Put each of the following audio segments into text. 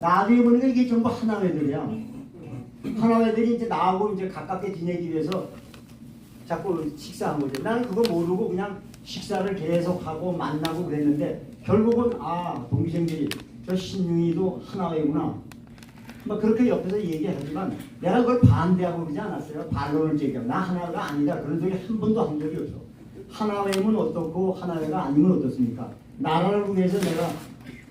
나중에 보니까 이게 전부 하나회들이야. 하나회들이 이제 나하고 이제 가깝게 지내기 위해서 자꾸 식사한 거죠. 나는 그거 모르고 그냥 식사를 계속하고 만나고 그랬는데 결국은 동기생들이 저 신중이도 하나회구나. 막 그렇게 옆에서 얘기하지만 내가 그걸 반대하고 그러지 않았어요. 반론을 제기하고 나 하나가 아니다 그런 소리 한 번도 한 적이 없어. 하나회면 어떻고 하나회가 아니면 어떻습니까? 나라를 위해서 내가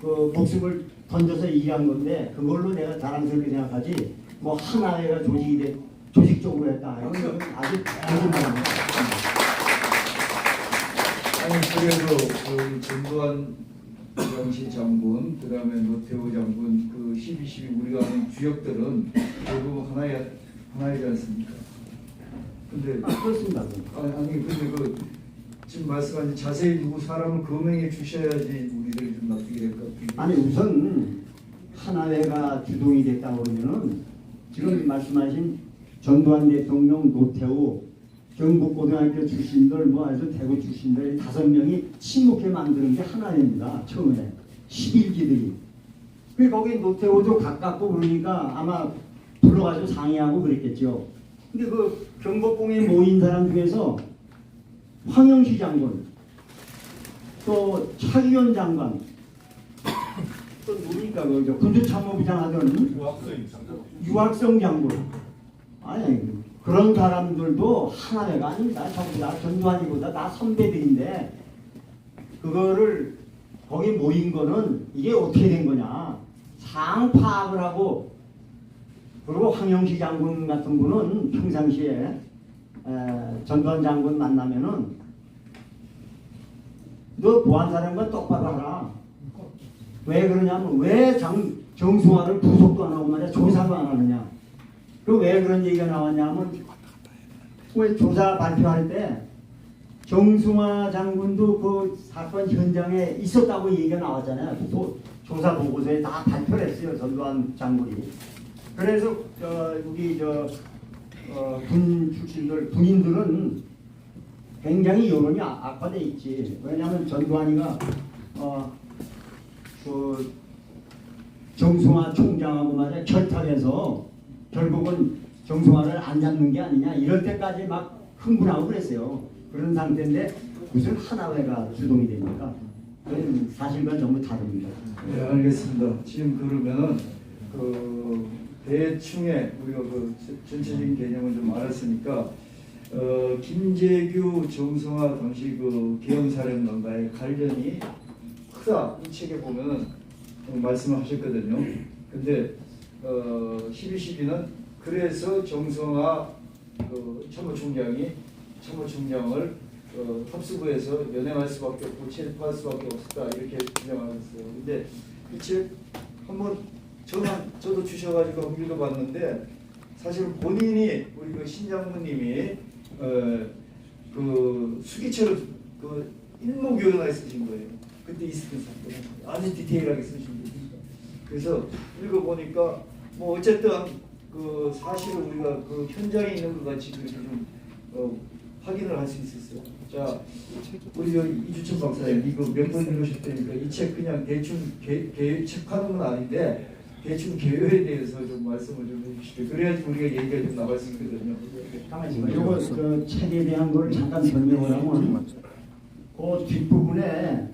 그 목숨을 던져서 일한 건데 그걸로 내가 자랑스럽게 생각하지 뭐 하나회가 조직적으로 했다 이건 아주 거짓말입니다. 아니 그래도 그 전두환 당시 장군, 그다음에 노태우 장군 그 12.12 우리가 아는 주역들은 결국 하나이지 않습니까? 근데 그렇습니다. 아니 근데 그 지금 말씀하신 자세히 누구 사람을 거명해 주셔야지 우리들이 좀 납득이 될 것 같아요. 아니 우선 하나회가 주동이 됐다고 그러면은 지금 말씀하신 전두환 대통령, 노태우, 경북고등학교 출신들 뭐 아주 대구 출신들 5명이 친목해 만드는 게 하나회입니다. 처음에 11기들이. 그 거기 노태우도 가깝고 그러니까 아마 불러가지고 상의하고 그랬겠죠. 근데 그 경복궁에 모인 사람 중에서 황영시 장군, 또 차기현 장관, 또 누구니까 그 군주참모부장 하던 유학성 장군, 아니 그런 사람들도 하나회가 아닙니다. 전부 다 전두환이보다 다 선배들인데 그거를 거기 모인 거는 이게 어떻게 된 거냐 상 파악을 하고 그리고 황영시 장군 같은 분은 평상시에 전두환 장군 만나면은 너 보안사령관 똑바로 하라. 왜 그러냐면 왜 정승화를 구속도 안 하고 말이야 조사도 안 하느냐. 그 왜 그런 얘기가 나왔냐면 왜 조사 발표할 때 정승화 장군도 그 사건 현장에 있었다고 얘기가 나왔잖아요. 조사 보고서에 다 발표를 했어요. 전두환 장군이. 그래서 우리 군 출신들 군인들은 굉장히 여론이 악화돼 있지. 왜냐하면 전두환이가 그 정승화 총장하고 말이야 결탁해서 결국은 정승화를 안 잡는 게 아니냐 이럴 때까지 막 흥분하고 그랬어요. 그런 상태인데 무슨 하나회가 주동이 됩니까? 그건 사실과 전부 다릅니다. 네, 알겠습니다. 지금 그러면은 그 대충의 우리가 그 전체적인 개념을 좀 알았으니까 김재규, 정승화 당시 그 계엄사령관과의 관련이 크다 이 책에 보면은 말씀을 하셨거든요. 근데 12.12는 그래서 정승화 그 참모총장을 합수부에서 연행할 수밖에 없고 체포할 수밖에 없었다 이렇게 주장하셨어요. 근데 이 책 한번 저도 주셔가지고 한번 읽어봤는데 사실 본인이 우리 그 신장모님이 그 수기체로 그 일목요연하게 쓰신 거예요. 그때 있었던 사건 아주 디테일하게 쓰신 거예요. 그래서 읽어보니까 뭐 어쨌든 그 사실을 우리가 그 현장에 있는 것 같이 그렇게 좀 확인을 할 수 있었어요. 자, 우리 이주천 박사님 이거 몇 번 읽으셨다니까 이 책 그냥 대충 책하는 건 아닌데 대충 개요에 대해서 좀 말씀을 좀 해주시죠. 그래야지 우리가 얘기가 좀 나갈 수 있거든요. 이거 그 책에 대한 걸 잠깐 설명을 하면 그 뒷부분에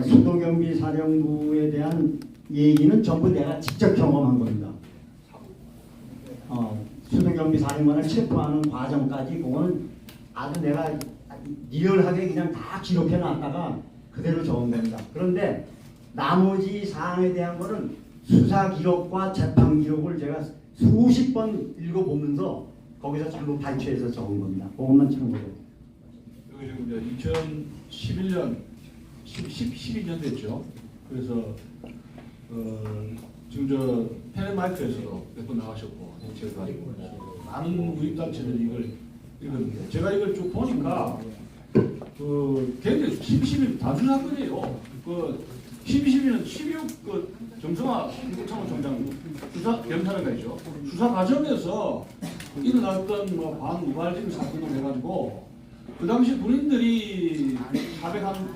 수도경비 사령부에 대한 얘기는 전부 내가 직접 경험한 겁니다. 수도경비 사령관을 체포하는 과정까지 그거는 아주 내가 리얼하게 그냥 다 기록해 놨다가 그대로 적은 겁니다. 그런데 나머지 사항에 대한 거는 수사 기록과 재판 기록을 제가 수십 번 읽어보면서 거기서 전부 발췌해서 적은 겁니다. 그것만 참고로. 여기 지금 2011년 12년 됐죠. 그래서 지금 저 펜앤마이크에서도 몇 번 나가셨고 제가 많은 우익단체들이 이걸 읽었는데 제가 이걸 쭉 보니까 그 굉장히 12.12 단순 사건이에요. 그 12.12는 12.6 그 정승화 참모총장 수사 겸사령관이죠. 수사 과정에서 일어났던 뭐 반우발적인 사건을 해가지고 그 당시 군인들이 400한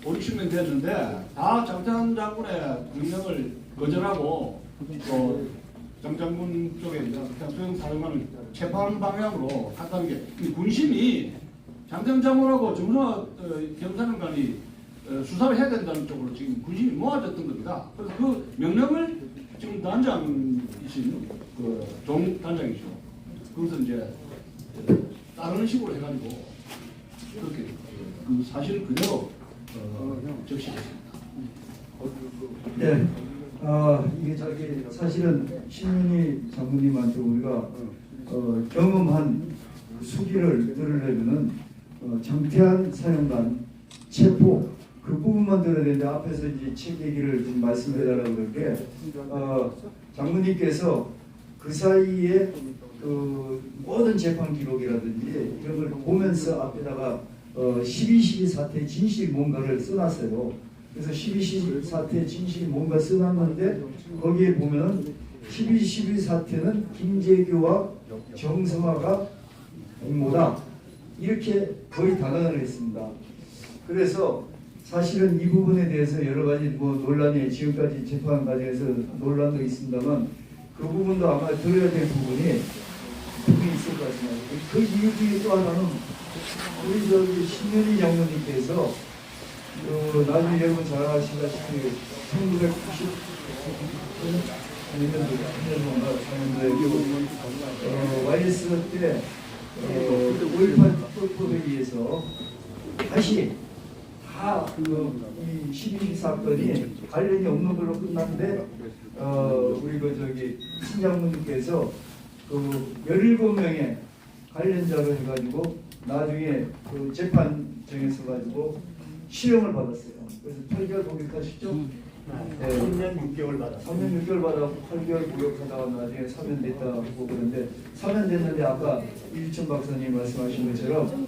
5, 60명 됐는데 다 장태환 장군의 명령을 거절하고 또 장장군 쪽에 그냥 소형 사령관을 체포하는 방향으로 갔다는 게 이 군심이 장장장군하고 정성화 경사령관이 수사를 해야 된다는 쪽으로 지금 군심이 모아졌던 겁니다. 그래서 그 명령을 지금 단장이신 그 종 단장이죠. 그것은 이제 다른 식으로 해가지고 그렇게 그 사실 그대로 적시했습니다. 네. 이게 저기 사실은 신윤희 장군님한테 우리가 경험한 수기를 들으려면은 장태환 사령관 체포 그 부분만 들어야 되는데 앞에서 이제 책 얘기를 좀 말씀해달라고 그러게 장군님께서 그 사이에 그 모든 재판 기록이라든지 이런 걸 보면서 앞에다가 12.12 사태 진실 뭔가를 써놨어요. 그래서 12.12 사태 진실 뭔가 써놨는데 거기에 보면 12.12 사태는 김재규와 정성화가 공모다 이렇게 거의 단언을 했습니다. 그래서 사실은 이 부분에 대해서 여러 가지 뭐 논란이 지금까지 재판 과정에서 논란도 있습니다만 그 부분도 아마 들어야 될 부분이 있을 것 같습니다. 그 이유 중에 또 하나는 우리 저기 신윤희 장군님께서 나중에 여러분 잘 아시다시피 1994년도에 YS 때 5.18 특별법에 의해서 다시 이 12.12 사건이 관련이 없는 걸로 끝났는데 우리 그 저기 신장군님께서 그 17명의 관련자로 해가지고 나중에 그 재판정에서 가지고 실형을 받았어요. 그래서 8개월 복역하셨죠? 네. 3년 6개월 받았어요. 3년 6개월 받았고 8개월 복역하다가 나중에 사면 됐다고 그러는데 사면 됐는데 아까 이주천 박사님 말씀하신 것처럼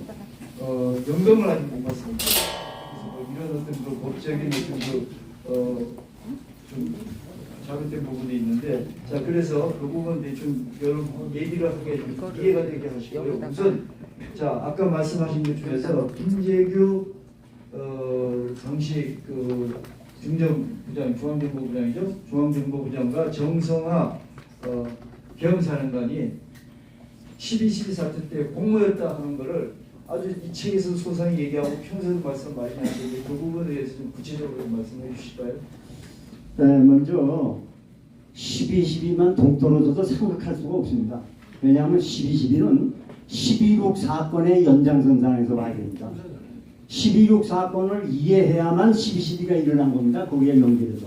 연금을 아직 못 받습니다. 그래서 뭐 이런 어떤 그 법적인 어떤 좀 잘못된 부분이 있는데 자 그래서 그 부분에 좀 여러 얘기를 하게 이해가 되게 하시고요. 우선 자 아까 말씀하신 것 중에서 김재규 당시 그 중정부장 중앙정보부장이죠. 중앙정보부장과 정성화 경사령관이 12.12 사태 때 공모였다 하는 것을 아주 이 책에서 소상히 얘기하고 평소에도 말씀 많이 하시는데 그 부분에 대해서 좀 구체적으로 말씀해 주실까요? 네, 먼저 12.12만 동떨어져도 생각할 수가 없습니다. 왜냐하면 12.12는 12.6 사건의 연장선상에서 봐야 됩니다. 12.6 사건을 이해해야만 12.12가 일어난 겁니다. 거기에 연결해서.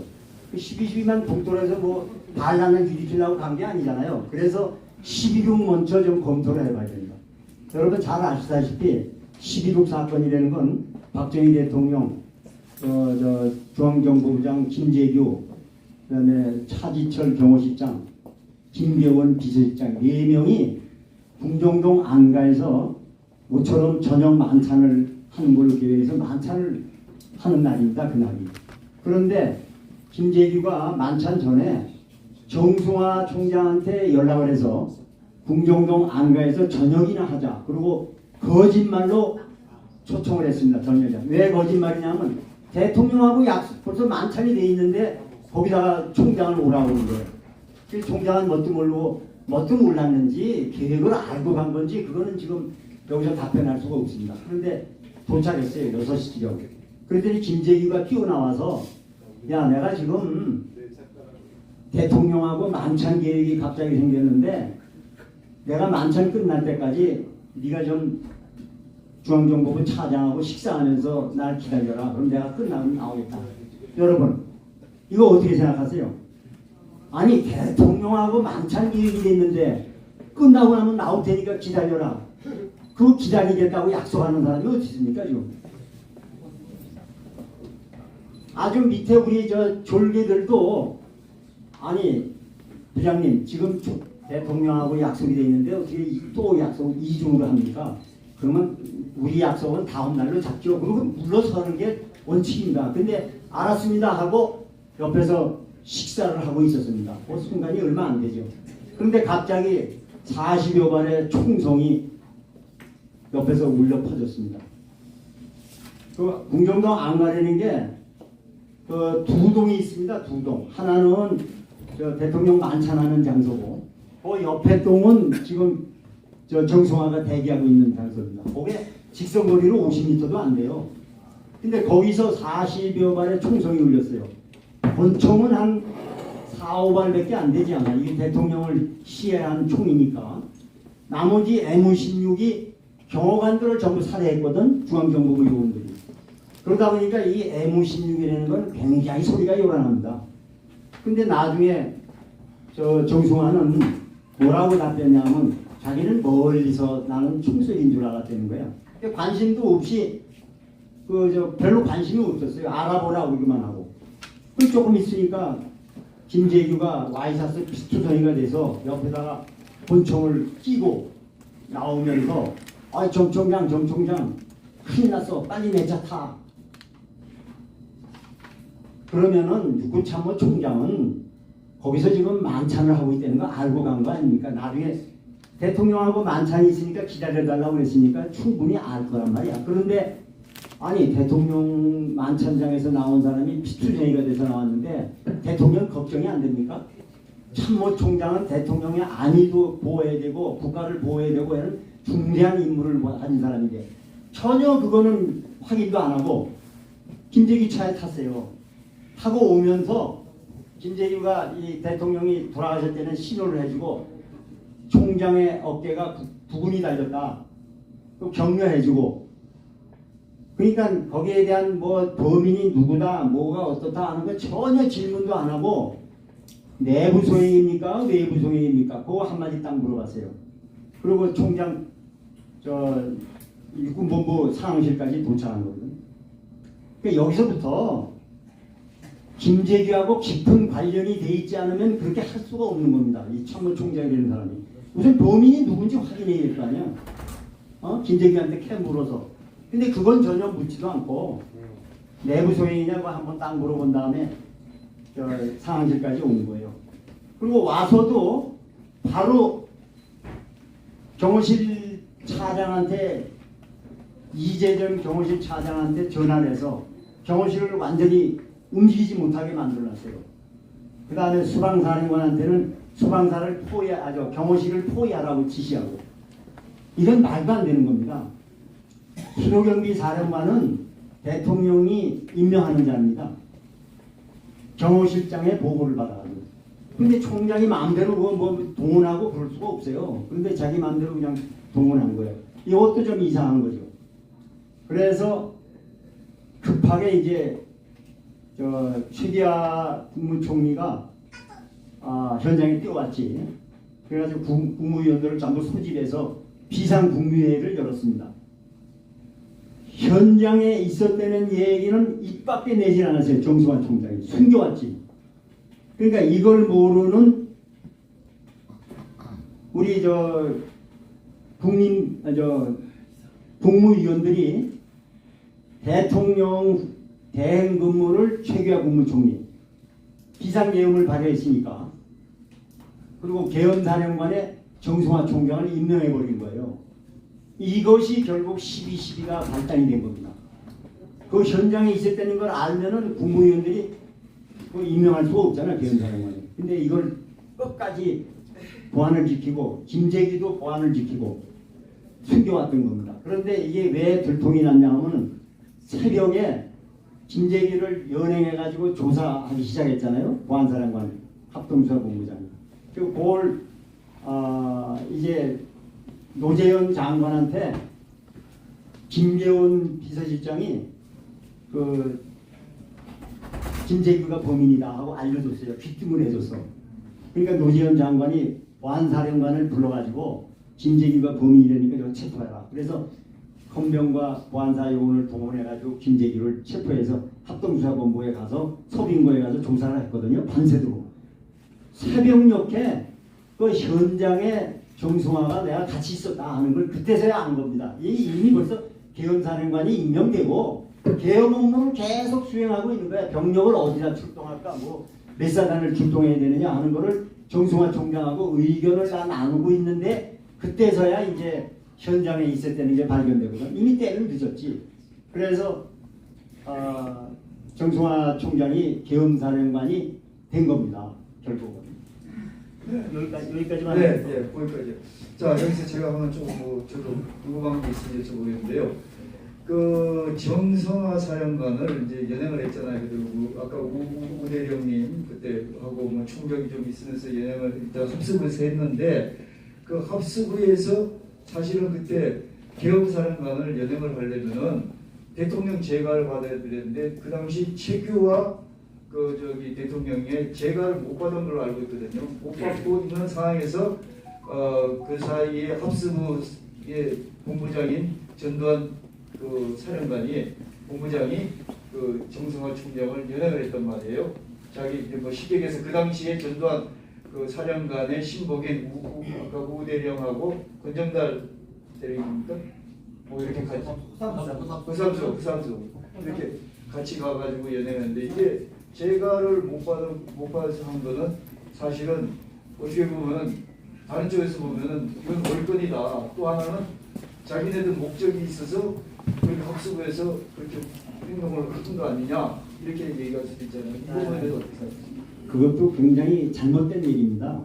12.12만 동떨어져서 뭐 반란을 일으키려고 간 게 아니잖아요. 그래서 12.6 먼저 좀 검토를 해봐야 됩니다. 여러분 잘 아시다시피 12.6 사건이라는 건 박정희 대통령, 중앙정보부장 김재규, 그다음에 차지철 경호실장, 김계원 비서실장 4명이 궁정동 안가에서 모처럼 저녁 만찬을 하는 걸로 계획해서 만찬을 하는 날입니다. 그날이. 그런데 김재규가 만찬 전에 정승화 총장한테 연락을 해서 궁정동 안가에서 저녁이나 하자. 그리고 거짓말로 초청을 했습니다. 저녁에. 왜 거짓말이냐면 대통령하고 약속 벌써 만찬이 돼 있는데 거기다가 총장을 오라고 그러는 거예요. 그래서 총장은 뭣도 몰랐는지 계획을 알고 간 건지 그거는 지금 여기서 답변할 수가 없습니다. 그런데 도착했어요. 6시경. 그랬더니 김재규가 뛰어나와서 야 내가 지금 대통령하고 만찬 계획이 갑자기 생겼는데 내가 만찬 끝날 때까지 네가 좀 중앙정보부 차장하고 식사하면서 날 기다려라. 그럼 내가 끝나면 나오겠다. 여러분 이거 어떻게 생각하세요? 아니 대통령하고 만찬 계획이 됐는데 끝나고 나면 나올 테니까 기다려라. 그 기다리겠다고 약속하는 사람이 어디 있습니까 지금? 아주 밑에 우리 저 졸개들도 아니 부장님 지금 대통령하고 약속이 돼 있는데 어떻게 또 약속 이중으로 합니까? 그러면 우리 약속은 다음 날로 잡죠. 그리고 물러서는 게 원칙입니다. 근데 알았습니다 하고 옆에서 식사를 하고 있었습니다. 그 순간이 얼마 안 되죠. 그런데 갑자기 40여 발의 총성이 옆에서 울려 퍼졌습니다. 그 궁정동 안 가려는 게 그 두 동이 있습니다. 두 동. 하나는 저 대통령 만찬하는 장소고, 그 옆에 동은 지금 저 정승화가 대기하고 있는 장소입니다. 그게 직선거리로 50m도 안 돼요. 근데 거기서 40여 발의 총성이 울렸어요. 본총은 한 4, 5발밖에 안 되지 않아. 이게 대통령을 시해한 총이니까. 나머지 M16이 경호관들을 전부 살해했거든. 중앙정보부 요원들이. 그러다 보니까 이 M16이라는 건 굉장히 소리가 요란합니다. 근데 나중에 저 정승화는 뭐라고 답했냐면 자기는 멀리서 나는 총소리인 줄 알았다는 거야. 관심도 없이 별로 관심이 없었어요. 알아보라고 그러기만 하고. 그 조금 있으니까 김재규가 와이셔츠 피스투성이가 돼서 옆에다가 본총을 끼고 나오면서 정총장 큰일 났어. 빨리 내 차 타. 그러면은 육군참모 총장은 거기서 지금 만찬을 하고 있다는 거 알고 간 거 아닙니까? 나중에 대통령하고 만찬이 있으니까 기다려달라고 그랬으니까 충분히 알 거란 말이야. 그런데 아니 대통령 만찬장에서 나온 사람이 피투쟁이가 돼서 나왔는데 대통령 걱정이 안 됩니까? 참모총장은 대통령의 안위도 보호해야 되고 국가를 보호해야 되고 하는 중대한 임무를 하는 사람인데 전혀 그거는 확인도 안 하고 김재규 차에 탔어요. 타고 오면서 김재규가 이 대통령이 돌아가실 때는 신호를 해주고 총장의 어깨가 부근이 달렸다. 또 격려해주고. 그러니까 거기에 대한 뭐 범인이 누구다, 뭐가 어떻다 하는 거 전혀 질문도 안 하고 내부 소행입니까, 외부 소행입니까? 그거 한마디 딱 물어봤어요. 그리고 총장 육군본부 상황실까지 도착한 거거든요. 그러니까 여기서부터 김재규하고 깊은 관련이 돼 있지 않으면 그렇게 할 수가 없는 겁니다. 이 참모총장이라는 사람이. 우선 범인이 누군지 확인해야 될 거 아니야. 김재규한테 캐 물어서. 근데 그건 전혀 묻지도 않고 내부 소행이냐고 한번 딱 물어본 다음에 상황실까지 온 거예요. 그리고 와서도 바로 경호실 차장한테 이재정 경호실 차장한테 전화를 해서 경호실을 완전히 움직이지 못하게 만들어놨어요. 그 다음에 수방사령관한테는 수방사를 경호실을 포위하라고 지시하고. 이건 말도 안 되는 겁니다. 신호경비 사령관은 대통령이 임명하는 자입니다. 경호실장의 보고를 받아가지고. 근데 총장이 마음대로 뭐 동원하고 그럴 수가 없어요. 그런데 자기 마음대로 그냥 동원한 거예요. 이것도 좀 이상한 거죠. 그래서 급하게 이제 최기하 국무총리가 현장에 뛰어왔지. 그래가지고 국무위원들을 전부 소집해서 비상국무회의를 열었습니다. 현장에 있었다는 얘기는 입 밖에 내질 않았어요. 정승화 총장이 숨겨왔지. 그러니까 이걸 모르는 우리 국무위원들이 대통령 대행 근무를 최기하 국무총리 비상계엄을 발효했으니까, 그리고 계엄사령관에 정승화 총장을 임명해버린 거예요. 이것이 결국 12.12가 발단이 된 겁니다. 그 현장에 있었다는 걸 알면은 국무위원들이 임명할 수가 없잖아요, 계엄사령관이. 근데 이걸 끝까지 보안을 지키고 김재규도 보안을 지키고 숨겨왔던 겁니다. 그런데 이게 왜 들통이 났냐 하면은 새벽에 김재규를 연행해가지고 조사하기 시작했잖아요. 보안사령관 합동수사본부장이. 그리고 그걸 이제 노재현 장관한테 김재원 비서실장이 김재규가 범인이다 하고 알려줬어요. 귀뜸을 해줬어. 그러니까 노재현 장관이 보안사령관을 불러가지고 김재규가 범인이라니까 저 체포해라. 그래서 헌병과 보안사 요원을 동원해가지고 김재규를 체포해서 합동수사본부에 가서 서빙고에 가서 조사를 했거든요. 밤새도록. 새벽녘에 그 현장에 정승화가 내가 같이 있었다 하는 걸 그때서야 안 겁니다. 이미 벌써 계엄사령관이 임명되고 계엄 업무를 계속 수행하고 있는 거야. 병력을 어디다 출동할까, 뭐 몇 사단을 출동해야 되느냐 하는 거를 정승화 총장하고 의견을 다 나누고 있는데 그때서야 이제 현장에 있었다는 게 발견되거든. 이미 때는 늦었지. 그래서 정승화 총장이 계엄사령관이 된 겁니다. 결국은. 여기까지만. 네, 네, 거기까지. 자, 여기서 제가 한번 좀뭐 저도 궁금한 게 있으면 여쭤보겠는데요. 그 정성화 사령관을 이제 연행을 했잖아요. 그리고 아까 우대령님 그때 하고 뭐 충격이 좀 있으면서 연행을 일단 합수부에서 했는데 그 합수부에서 사실은 그때 계엄사령관을 연행을 하려면은 대통령 재가를 받아야 되는데 그 당시 최규와 그 저기 대통령의 재가를 못 받은 걸로 알고 있거든요. 못 받고 있는 상황에서 그 사이에 합수부의 본부장인 전두환 그 사령관이 본부장이 그 정성화 총장을 연행을 했단 말이에요. 자기 이제 뭐 시객에서 그 당시에 전두환 그 사령관의 신복인 아까 우대령하고 권정달 대령입니까? 뭐 이렇게 같이 구삼수 이렇게 같이 가가지고 연행했는데 이게 재가를 못 받아서 한 거는 사실은 어떻게 보면은 다른 쪽에서 보면은 이건 월권이다. 또 하나는 자기네들 목적이 있어서 그렇게 합수부에서 그렇게 행동을 하는 거 아니냐 이렇게 얘기할 수도 있잖아요. 이 부분에 대해서 어떻게 생각하세요? 그것도 굉장히 잘못된 얘기입니다.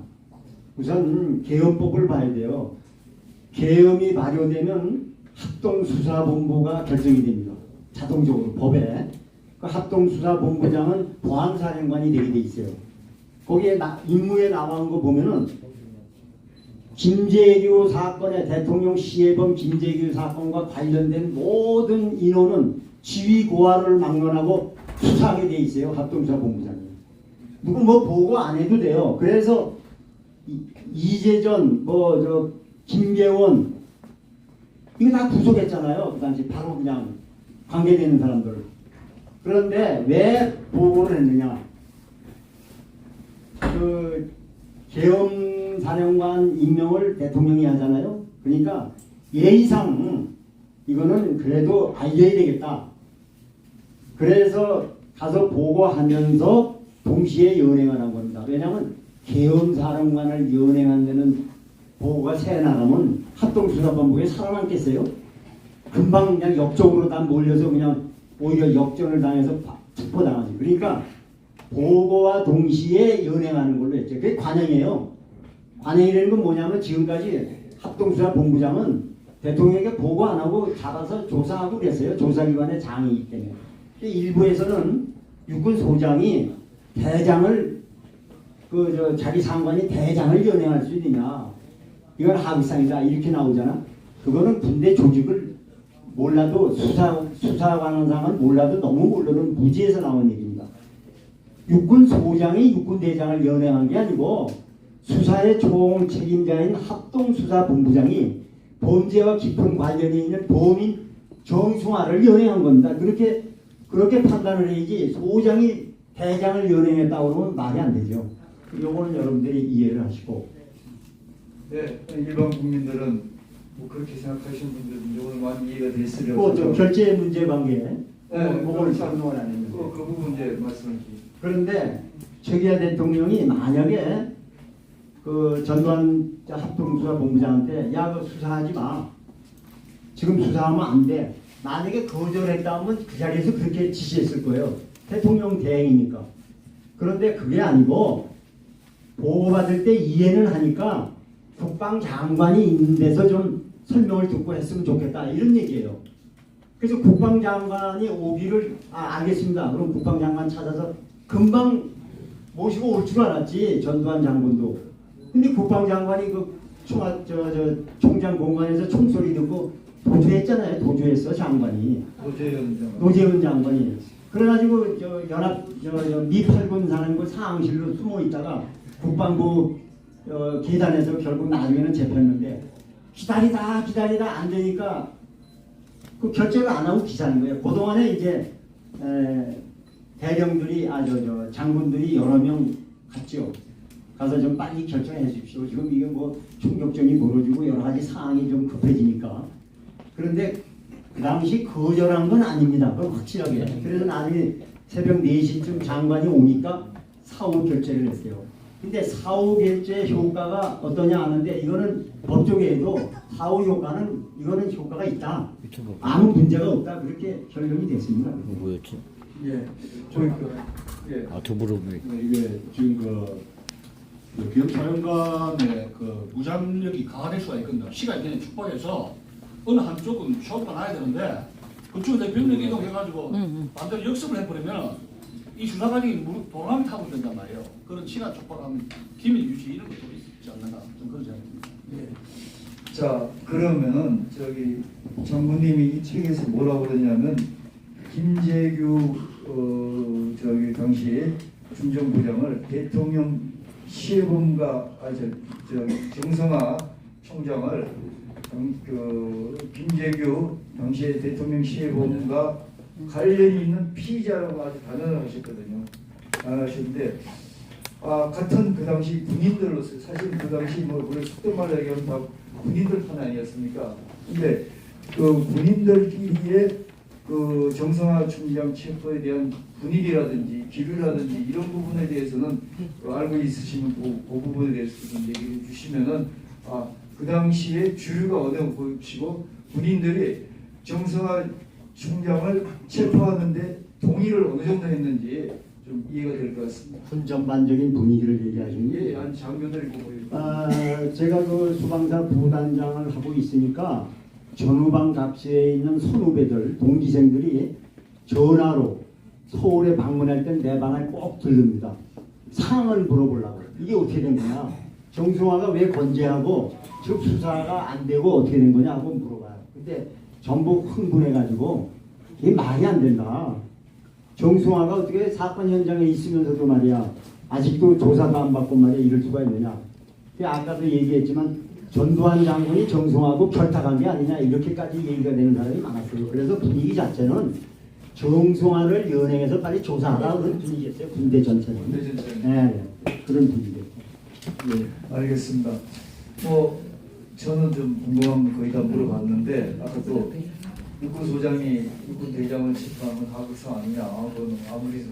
우선 계엄법을 봐야 돼요. 계엄이 발효되면 합동수사본부가 결정이 됩니다. 자동적으로 법에. 그 합동수사본부장은 보안사령관이 되게 돼 있어요. 거기에 임무에 나온 거 보면은 김재규 사건에 대통령 시해범 김재규 사건과 관련된 모든 인원은 지휘 고하를 막론하고 수사하게 돼 있어요. 합동수사본부장이. 누구 뭐 보고 안 해도 돼요. 그래서 이재전 뭐 저 김계원 이거 다 구속했잖아요. 그 당시 바로 그냥 관계되는 사람들. 그런데 왜 보고를 했느냐? 그 계엄사령관 임명을 대통령이 하잖아요. 그러니까 예의상 이거는 그래도 알려야 되겠다. 그래서 가서 보고하면서 동시에 연행을 한 겁니다. 왜냐하면 계엄사령관을 연행한 데는 보고가 새 나가면 합동수사본부에 살아남겠어요? 금방 그냥 역적으로 다 몰려서 그냥 오히려 역전을 당해서 체포당하지. 그러니까 보고와 동시에 연행하는 걸로 했죠. 그게 관행이에요. 관행이라는 건 뭐냐면 지금까지 합동수사본부장은 대통령에게 보고 안 하고 잡아서 조사하고 그랬어요. 조사기관의 장이기 때문에. 일부에서는 육군소장이 대장을 자기 상관이 대장을 연행할 수 있느냐. 이건 하위상이다. 이렇게 나오잖아. 그거는 군대 조직을 몰라도 수사관상은 몰라도 너무 모르는 무지에서 나온 얘기입니다. 육군소장이 육군대장을 연행한 게 아니고 수사의 총 책임자인 합동수사본부장이 범죄와 깊은 관련이 있는 범인 정승화를 연행한 겁니다. 그렇게 판단을 해야지 소장이 대장을 연행했다고 그러면 말이 안 되죠. 요거는 여러분들이 이해를 하시고. 네, 일반 국민들은 뭐 그렇게 생각하시는 분들은 오늘 많이 이해가 됐으려고. 그 결제 문제 관계. 네, 그걸 설명을 안 했는데. 그 부분 이제 말씀을 주세요. 그런데 최기하 대통령이 만약에 그 전두환 합동수사본부장한테 야, 그 수사하지 마. 지금 수사하면 안 돼. 만약에 거절했다 하면 그 자리에서 그렇게 지시했을 거예요. 대통령 대행이니까. 그런데 그게 아니고 보고받을 때 이해는 하니까 국방장관이 있는 데서 좀 설명을 듣고 했으면 좋겠다. 이런 얘기예요. 그래서 국방장관이 오기를 알겠습니다. 그럼 국방장관 찾아서 금방 모시고 올 줄 알았지. 전두환 장군도. 근데 국방장관이 그 총장 공간에서 총소리 듣고 도주했잖아요. 도주했어 장관이. 노재현 장관이. 그래가지고 미8군 사령부 상황실로 숨어 있다가 국방부 계단에서 결국 나중에는 잡혔는데 기다리다 안 되니까 그 결정을 안 하고 기사는 거예요. 그동안에 이제 대령들이 장군들이 여러 명 갔죠. 가서 좀 빨리 결정해 주십시오. 지금 이게 뭐 총격전이 벌어지고 여러 가지 상황이 좀 급해지니까. 그런데 그 당시 거절한 건 아닙니다. 그건 확실하게. 그래서 나중에 새벽 4시쯤 장관이 오니까 사후 결제를 했어요. 근데 사후 결제 효과가 어떠냐 하는데 이거는 법조계에도 사후 효과는 이거는 효과가 있다. 아무 문제가 없다. 그렇게 결론이 됐습니다. 뭐였지? 예. 저희 예. 두 무릎이. 네, 이게 지금 그 경찰관의 그 무장력이 강화될 수가 있거든요. 시간이 그냥 축복해서 어느 한쪽은 쇼가 나야 되는데 그쪽에 병력 이동해가지고 반대로 역습을 해버리면 이 수사관이 무릎 도망 타고 된단 말이에요. 그런 시간 축복하면 기밀 유지 이런 것도 있지 않는가 좀 그런 생각입니다. 예. 자 그러면은 저기 장군님이 이 책에서 뭐라고 그러냐면 김재규 저기 당시 중정부장을 대통령 시해범과 정성화 총장을 김재규 당시의 대통령 시해범과 관련이 있는 피의자라고 아주 단언을 하셨거든요. 하셨는데 같은 그 당시 군인들로서 사실 그 당시 뭐 우리 속된 말로 얘기하면 다 군인들 편 아니었습니까? 근데 그 군인들끼리의 그 정성화 총장 체포에 대한 분위기라든지 기류라든지 이런 부분에 대해서는 알고 있으시면 그 부분에 대해서 좀 얘기해 주시면은 그 당시에 주류가 어느 것이고 군인들이 정성화 총장을 체포하는데 동의를 어느 정도 했는지 좀 이해가 될 것 같습니다. 군전반적인 분위기를 얘기하시는 예, 게 한 장교들이 보고 제가 그 수방사 부단장을 하고 있으니까 전후방 갑시에 있는 선후배들, 동기생들이 전화로 서울에 방문할 땐 내 방을 꼭 들릅니다. 상황을 물어보려고. 이게 어떻게 된 거냐? 정승화가 왜 건재하고 즉 수사가 안 되고 어떻게 된 거냐 하고 물어봐요. 근데 전부 흥분해가지고 이게 말이 안 된다. 정승화가 어떻게 사건 현장에 있으면서도 말이야 아직도 조사도 안 받고 말이야 이럴 수가 있느냐. 아까도 얘기했지만 전두환 장군이 정승화하고 결탁한 게 아니냐 이렇게까지 얘기가 되는 사람이 많았어요. 그래서 분위기 자체는 정승화를 연행해서 빨리 조사하라 그런 분위기였어요. 군대 전체는. 네, 그런 분위기였어요. 네, 알겠습니다. 뭐 저는 좀 궁금한 거 거의 다 물어봤는데 아까 또 육군 소장이 육군 대장을 체포하면 하극상 아니냐, 그건 아무리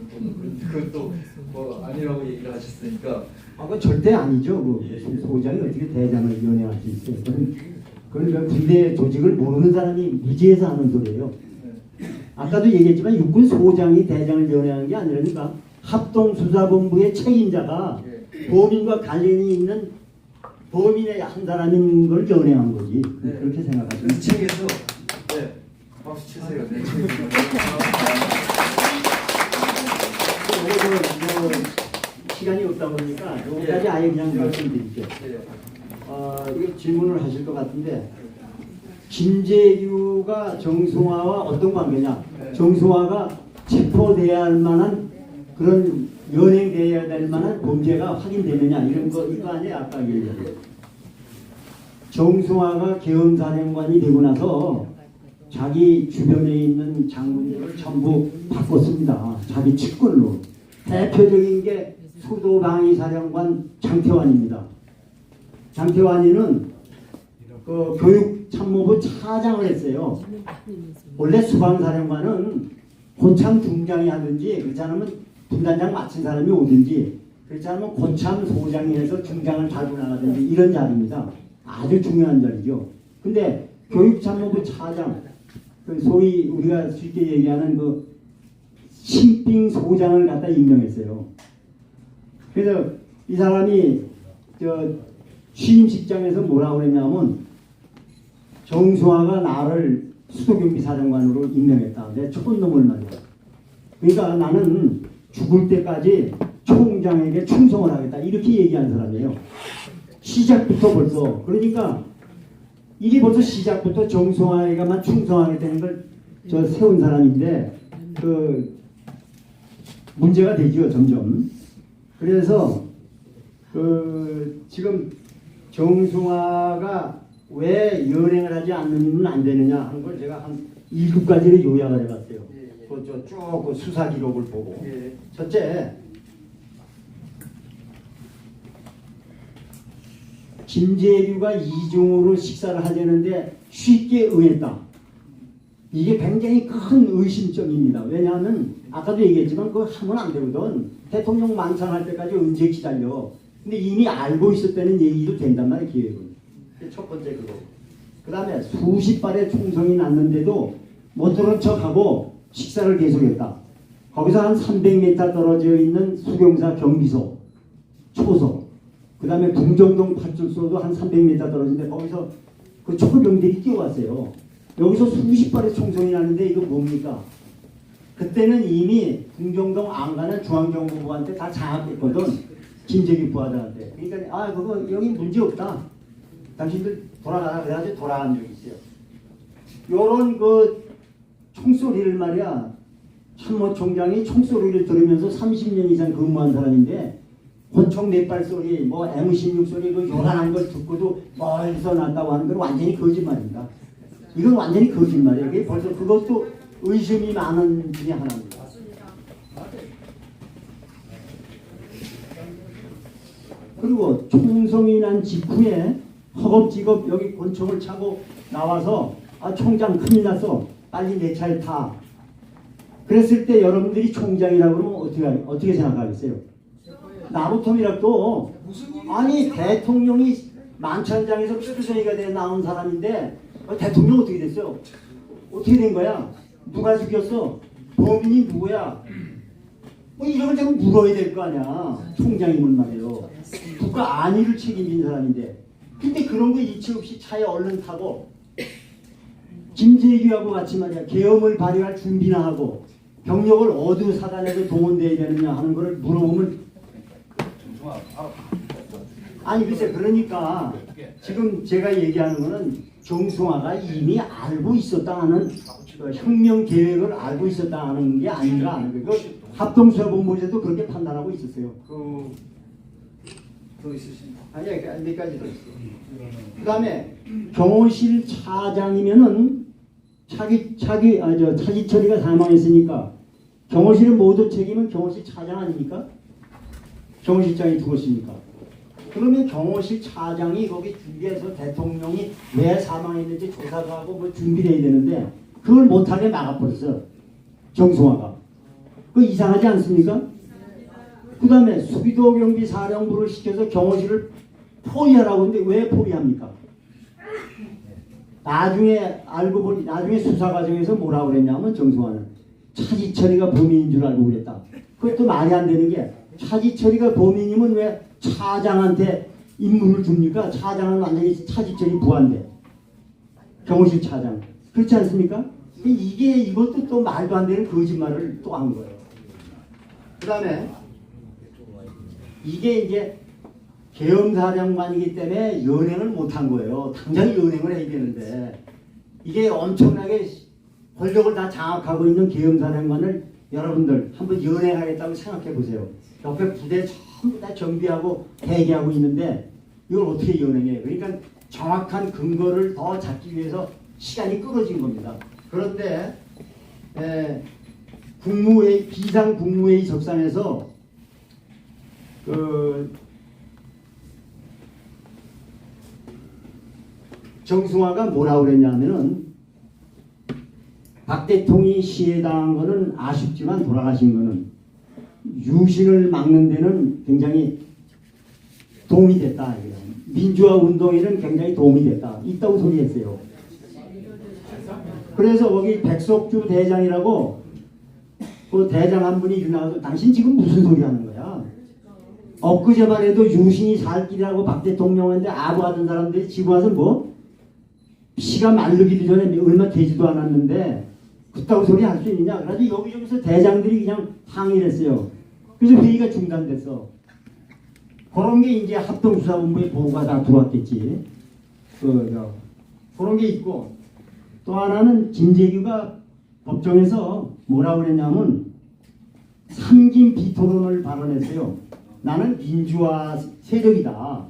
그것도 뭐 아니라고 얘기를 하셨으니까. 그건 절대 아니죠. 그 소장이 어떻게 대장을 연행할 수 있어요? 그건 군대 조직을 모르는 사람이 무지해서 하는 소리예요. 아까도 얘기했지만 육군 소장이 대장을 연행한 게 아니라니까 합동수사본부의 책임자가 범인과 관련이 있는 범인의 한 사람인 걸 연행한 거지. 네. 그렇게 생각하시면. 그래서 책에서 네, 박수 치세요. 네, 뭐 시간이 없다 보니까 여기까지 아예 그냥 말씀드릴게요. 이거 질문을 하실 것 같은데 김재규가 정승화와 어떤 관계냐? 정승화가 체포돼야 할 만한 그런 연행돼야 될 만한 범죄가 확인되느냐 이런 거 이거 아니에요? 아까 얘기한 거. 정승화가 계엄사령관이 되고 나서 자기 주변에 있는 장군들을 전부 바꿨습니다. 자기 측근으로. 대표적인 게 수도방위사령관 장태환입니다. 장태환이는 그 교육참모부 차장을 했어요. 원래 수방사령관은 고참 중장이 하든지 그렇지 않으면 분단장 마친 사람이 오든지 그렇지 않으면 고참 소장이 해서 중장을 달고 나가든지 이런 자리입니다. 아주 중요한 자리죠. 근데 교육참모부 차장, 그 소위 우리가 쉽게 얘기하는 그 신빙 소장을 갖다 임명했어요. 그래서 이 사람이 취임식장에서 뭐라고 그랬냐면 정승화가 나를 수도경비사령관으로 임명했다. 내 첫 놈을 말이야. 그러니까 나는 죽을 때까지 총장에게 충성을 하겠다. 이렇게 얘기한 사람이에요. 시작부터 벌써. 그러니까 이게 벌써 시작부터 정승화에게만 충성하겠다는 걸 세운 사람인데 그 문제가 되죠. 점점. 그래서 지금 정승화가 왜 연행을 하지 않으면 안 되느냐 하는 걸 제가 한 7가지를 요약을 해봤어요. 쭉 수사 기록을 보고. 첫째, 김재규가 이중으로 식사를 하려는데 쉽게 응했다. 이게 굉장히 큰 의심점입니다. 왜냐하면 아까도 얘기했지만 그거 하면 안 되거든. 대통령 만찬할 때까지 언제 기다려. 근데 이미 알고 있었다는 얘기도 된단 말이에요. 기획은. 첫 번째 그거. 그 다음에 수십 발의 총성이 났는데도 못 들은 척하고 식사를 계속했다. 거기서 한 300m 떨어져 있는 수경사 경비소, 초소, 그 다음에 궁정동 파출소도 한 300m 떨어진데 거기서 그 초병들이 뛰어왔어요. 여기서 수십 발의 총성이 나는데 이거 뭡니까? 그때는 이미 궁정동 안가는 중앙정보부한테 다 장악했거든. 김재규 부하들한테. 그러니까 아 그거 여기 문제 없다. 당신들 돌아가라 그래가지고 돌아간 적이 있어요. 요런 그 총소리를 말이야. 참모총장이 총소리를 들으면서 30년 이상 근무한 사람인데 권총 넷발 소리, 뭐 M16 소리, 그 요란한 걸 듣고도 멀리서 났다고 하는 건 완전히 거짓말입니다. 이건 완전히 거짓말이에요. 그게 벌써 그것도 의심이 많은 중에 하나입니다. 그리고 총성이 난 직후에 허겁지겁 여기 권총을 차고 나와서 아 총장 큰일 났어. 빨리 내 차에 타. 그랬을 때 여러분들이 총장이라고 그러면 어떻게 생각하겠어요? 나부터이라도 아니 대통령이 만찬장에서 피부성이가 돼 나온 사람인데 대통령 어떻게 됐어요? 어떻게 된 거야? 누가 죽였어? 범인이 누구야? 뭐 이런 걸 좀 물어야 될 거 아니야. 총장이면 말이에요. 국가 안위를 책임진 사람인데. 근데 그런 거 이치 없이 차에 얼른 타고 김재규하고 같이 말이야. 계엄을 발휘할 준비나 하고 병력을 어느 사단에서 동원돼야 되느냐 하는 거를 물어보면 아니 글쎄 그러니까 지금 제가 얘기하는 거는 정승화가 이미 알고 있었다 하는 혁명 계획을 알고 있었다 하는 게 아닌가 하는 거예요. 합동수사본부에서도 그렇게 판단하고 있었어요. 더 있으신가요? 아니 여기까지 더 있어요. 그 다음에 경호실 차장이면은 차지철이가 사망했으니까 경호실은 모두 책임은 경호실 차장 아닙니까? 경호실장이 죽었으니까. 그러면 경호실 차장이 거기 준비해서 대통령이 왜 사망했는지 조사도 하고 뭐 준비를 해야 되는데 그걸 못하게 막아버렸어. 정승화가. 그거 이상하지 않습니까? 그 다음에 수비도 경비 사령부를 시켜서 경호실을 포위하라고 하는데 왜 포위합니까? 나중에 알고 보니 나중에 수사 과정에서 뭐라고 그랬냐면 정승화는 차지철이가 범인인 줄 알고 그랬다. 그것도 말이 안 되는 게 차지철이가 범인이면 왜 차장한테 임무를 줍니까? 차장은 완전히 차지철이 부하인데 경호실 차장 그렇지 않습니까? 이것도 또 말도 안 되는 거짓말을 또 한 거예요. 그 다음에 이게 이제 계엄사령관이기 때문에 연행을 못한 거예요. 당장 연행을 해야 되는데 이게 엄청나게 권력을 다 장악하고 있는 계엄사령관을 여러분들 한번 연행하겠다고 생각해 보세요. 옆에 부대 전부 다 정비하고 대기하고 있는데 이걸 어떻게 연행해요? 그러니까 정확한 근거를 더 잡기 위해서 시간이 끌어진 겁니다. 그런데 국무회의 비상국무회의 석상에서 정승화가 뭐라고 그랬냐면은 박 대통령이 시해당한 거는 아쉽지만 돌아가신 거는 유신을 막는 데는 굉장히 도움이 됐다. 민주화 운동에는 굉장히 도움이 됐다. 있다고 소리했어요. 그래서 거기 백석주 대장이라고 그 대장 한 분이 일어나서 당신 지금 무슨 소리 하는 거야? 엊그제만 해도 유신이 살 길이라고 박 대통령한테 아부하던 사람들이 지금 와서 뭐 피가 마르기도 전에 얼마 되지도 않았는데 그따구 소리 할 수 있느냐? 그래가지고 여기저기서 대장들이 그냥 항의를 했어요. 그래서 회의가 중단됐어. 그런 게 이제 합동수사본부에 보고가 다 들어왔겠지. 그런 게 있고 또 하나는 김재규가 법정에서 뭐라고 그랬냐면 삼김 비토론을 발언했어요. 나는 민주화 세력이다.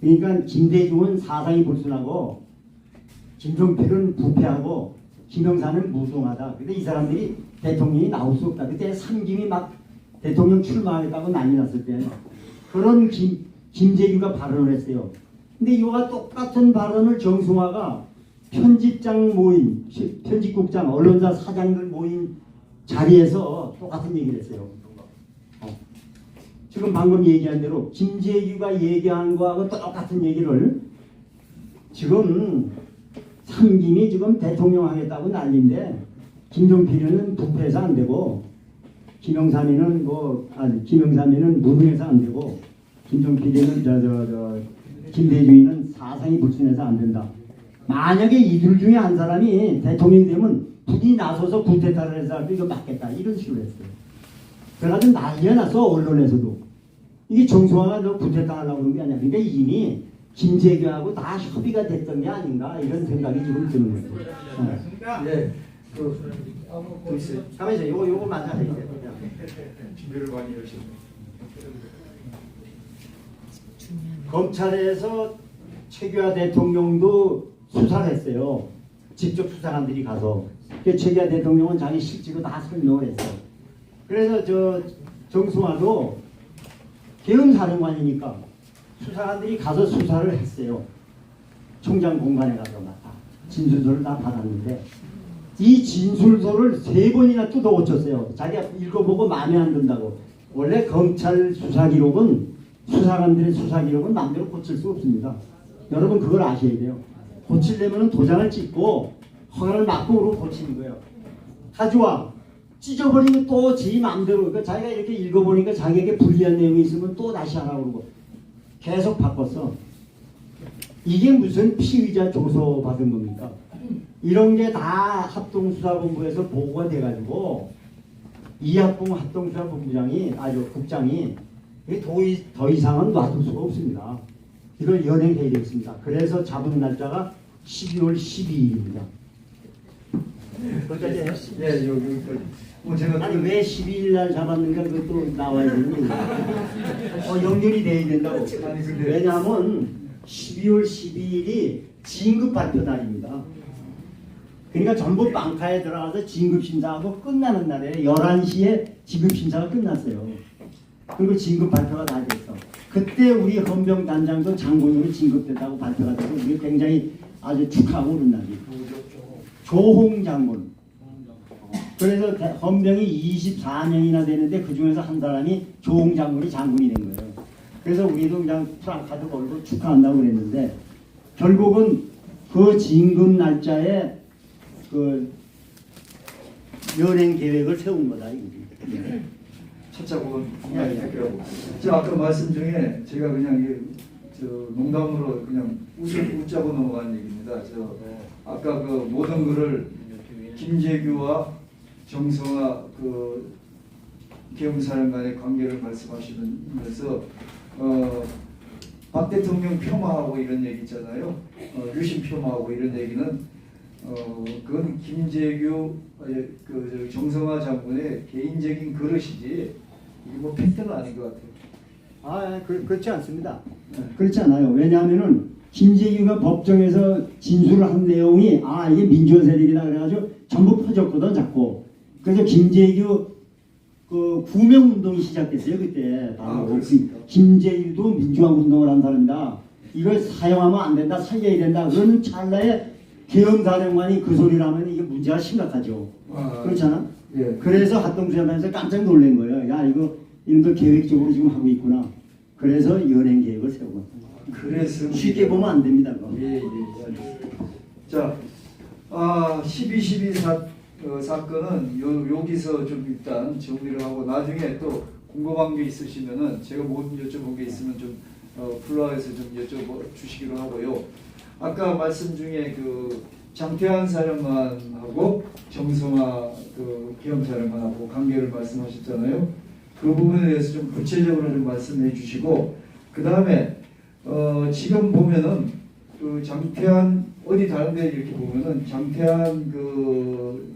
그러니까 김대중은 사상이 불순하고 김종필은 부패하고 김영사는 무능하다. 근데 이 사람들이 대통령이 나올 수 없다. 그때 삼김이 막 대통령 출마하겠다고 난리 났을 때 그런 김재규가 발언을 했어요. 근데 이와 똑같은 발언을 정승화가 편집장 모임, 편집국장, 언론사 사장들 모임 자리에서 똑같은 얘기를 했어요. 지금 방금 얘기한 대로 김재규가 얘기한 거하고 똑같은 얘기를 지금 삼김이 지금 대통령 하겠다고 난리인데 김종필은 부패해서 안 되고 김영삼이는 김영삼이는 무능해서 안 되고 김종필이는 김대중이는 사상이 불순해서 안 된다. 만약에 이들 중에 한 사람이 대통령이 되면 북이 나서서 쿠데타를 해서 이거 맞겠다 이런 식으로 했어요. 그래가지고 난리가 났어 언론에서도. 이게 정성화가 너 쿠데타 하려고 그런 게 아니야. 그러니까 이미 김재규하고 다 협의가 됐던 게 아닌가 이런 생각이 지금 드는 거예요. 네. 또 있어요. 가만히 있어. 요거 맞아. 준비를 많이 하셨네. 검찰에서 최규하 대통령도 수사를 했어요. 직접 수사관들이 가서. 최규하 대통령은 자기 실제로 다 설명을 했어요. 그래서 정승화도 계엄사령관이니까 수사관들이 가서 수사를 했어요. 총장 공간에 가서 다 진술서를 다 받았는데 이 진술서를 3번이나 뜯어 고쳤어요. 자기가 읽어보고 마음에 안 든다고. 원래 검찰 수사기록은 수사관들의 수사기록은 마음대로 고칠 수 없습니다. 여러분 그걸 아셔야 돼요. 고치려면 도장을 찍고 허가를 받고 그러고 고치는 거예요. 가져와. 찢어버리면 또 지 마음대로. 그러니까 자기가 이렇게 읽어보니까 자기에게 불리한 내용이 있으면 또 다시 하라고 그러고 계속 바꿨어. 이게 무슨 피의자 조서 받은 겁니까? 이런 게 다 합동수사본부에서 보고가 돼가지고 이학봉 합동수사본부장이 국장이 더 이상은 놔둘 수가 없습니다. 이걸 연행해야 되겠습니다. 그래서 잡은 날짜가 12월 12일입니다. 거기까지 네, 여기까지. 제가 아니 왜 12일 날 잡았는가 그것도 나와야 되는 연결이 돼야 된다고. 아니, 근데 왜냐하면 12월 12일이 진급 발표 날입니다. 그러니까 전부 방카에 들어가서 진급 심사하고 끝나는 날에 11시에 진급 심사가 끝났어요. 그리고 진급 발표가 다 됐어. 그때 우리 헌병 단장도 장군으로 진급됐다고 발표가 되고 우리 굉장히 아주 축하하고 그런 날이에요. 조홍 장군. 그래서 헌병이 24명이나 되는데 그 중에서 한 사람이 조홍 장군이 장군이 된 거예요. 그래서 우리도 그냥 프랑카드 걸고 축하한다고 그랬는데 결국은 그 진급 날짜에 그 연행 계획을 세운 거다. 첫작은 공약이라고. 제가 아까 말씀 중에 제가 그냥 농담으로 그냥 웃자고 넘어간 얘기입니다. 아까 그 모든 것을 김재규와 정성화 그 계엄사령관의 관계를 말씀하시면서 박 대통령 폄하하고 이런 얘기 있잖아요. 유신 폄하하고 이런 얘기는 그건 김재규 정성화 장군의 개인적인 그릇이지 이게 뭐 팩트는 아닌 것 같아요. 그렇지 않습니다. 그렇지 않아요. 왜냐하면은 김재규가 법정에서 진술을 한 내용이 이게 민주화 세력이다 그래가지고 전부 퍼졌거든 자꾸. 그래서 김재규 그 구명 운동이 시작됐어요 그때. 바로 김재규도 민주화 운동을 한 사람이다. 이걸 사용하면 안 된다, 살려야 된다. 그런 찰나에 계엄사령관이 그 소리를 하면 이게 문제가 심각하죠. 그렇잖아. 예. 그래서 합동수사단에서 깜짝 놀란 거예요. 야 이런 거 계획적으로 지금 하고 있구나. 그래서 연행 계획을 세우고. 그래서 쉽게 보면 안 됩니다. 예. 자, 12.12 사건은 여기서 좀 일단 정리를 하고 나중에 또 궁금한 게 있으시면은 제가 모든 여쭤본 게 있으면 좀 플라에서 좀 여쭤주시기로 하고요. 아까 말씀 중에 그 장태환 사령관하고 정성화 그 계엄사령관하고 관계를 말씀하셨잖아요. 그 부분에 대해서 좀 구체적으로 좀 말씀해 주시고 그 다음에 지금 보면은 그 장태환 어디 다른데 이렇게 보면은 장태환 그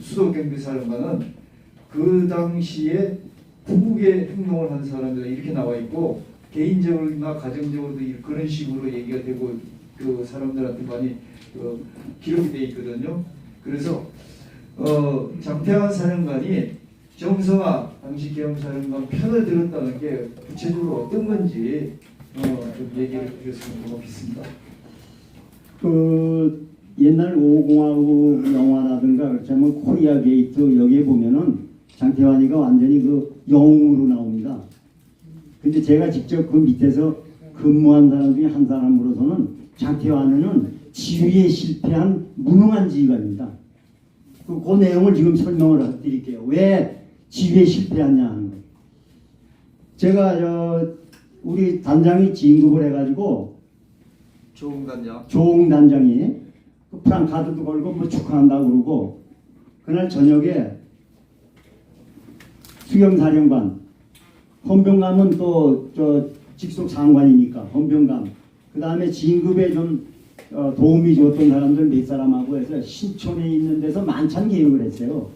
수도경비사령관은 그 당시에 부국의 행동을 한 사람이다 이렇게 나와 있고 개인적으로나 가정적으로도 그런 식으로 얘기가 되고 그 사람들한테 많이 기록이 돼 있거든요. 그래서 장태환 사령관이 정성화 당시 계엄사령관 편을 들었다는 게 구체적으로 어떤 건지 좀 얘기를 드렸으면 고맙겠습니다. 그 옛날 5공화국 영화라든가 그렇자면 코리아 게이트 여기에 보면은 장태환이가 완전히 그 영웅으로 나옵니다. 근데 제가 직접 그 밑에서 근무한 사람 중에 한 사람으로서는 장태환은 지휘에 실패한 무능한 지휘관입니다. 그 내용을 지금 설명을 드릴게요. 왜 지휘에 실패했냐 하는 거. 제가 우리 단장이 진급을 해가지고 좋은 단장. 조홍 단장이 그 프랑카드도 걸고 뭐 축하한다고 그러고 그날 저녁에 수경사령관 헌병감은 또 직속 상관이니까 헌병감 그 다음에 진급에 좀 도움이 줬던 사람들 몇 사람하고 해서 신촌에 있는 데서 만찬 계획을 했어요.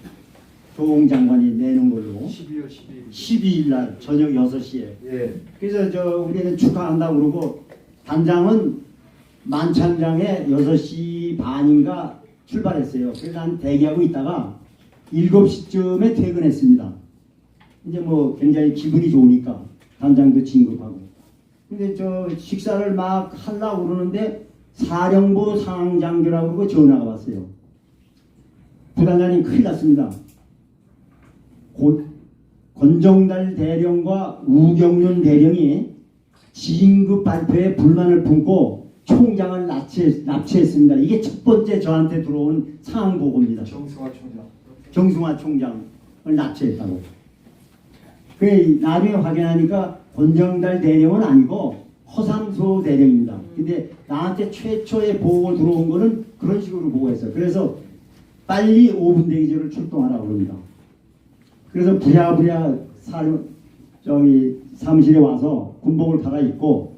조홍 장관이 내는 걸로 12월 12일. 12일 날 저녁 6시에 예. 그래서 우리는 축하한다고 그러고 단장은 만찬장에 6시 반인가 출발했어요. 그래서 난 대기하고 있다가 7시쯤에 퇴근했습니다. 이제 뭐 굉장히 기분이 좋으니까 단장도 진급하고. 근데 식사를 막 하려고 그러는데 사령부 상장교라고 그러고 전화가 왔어요. 부단장님 큰일 났습니다. 곧 권정달 대령과 우경륜 대령이 진급 발표에 불만을 품고 총장을 납치했습니다. 이게 첫 번째 저한테 들어온 상황 보고입니다. 정승화 총장. 정승화 총장을 납치했다고. 그래 나중에 확인하니까 권정달 대령은 아니고 허삼소 대령입니다. 근데 나한테 최초의 보고 들어온 거는 그런 식으로 보고했어요. 그래서 빨리 5분 대기조를 출동하라고 합니다. 그래서 부랴부랴 사무실에 와서 군복을 갈아입고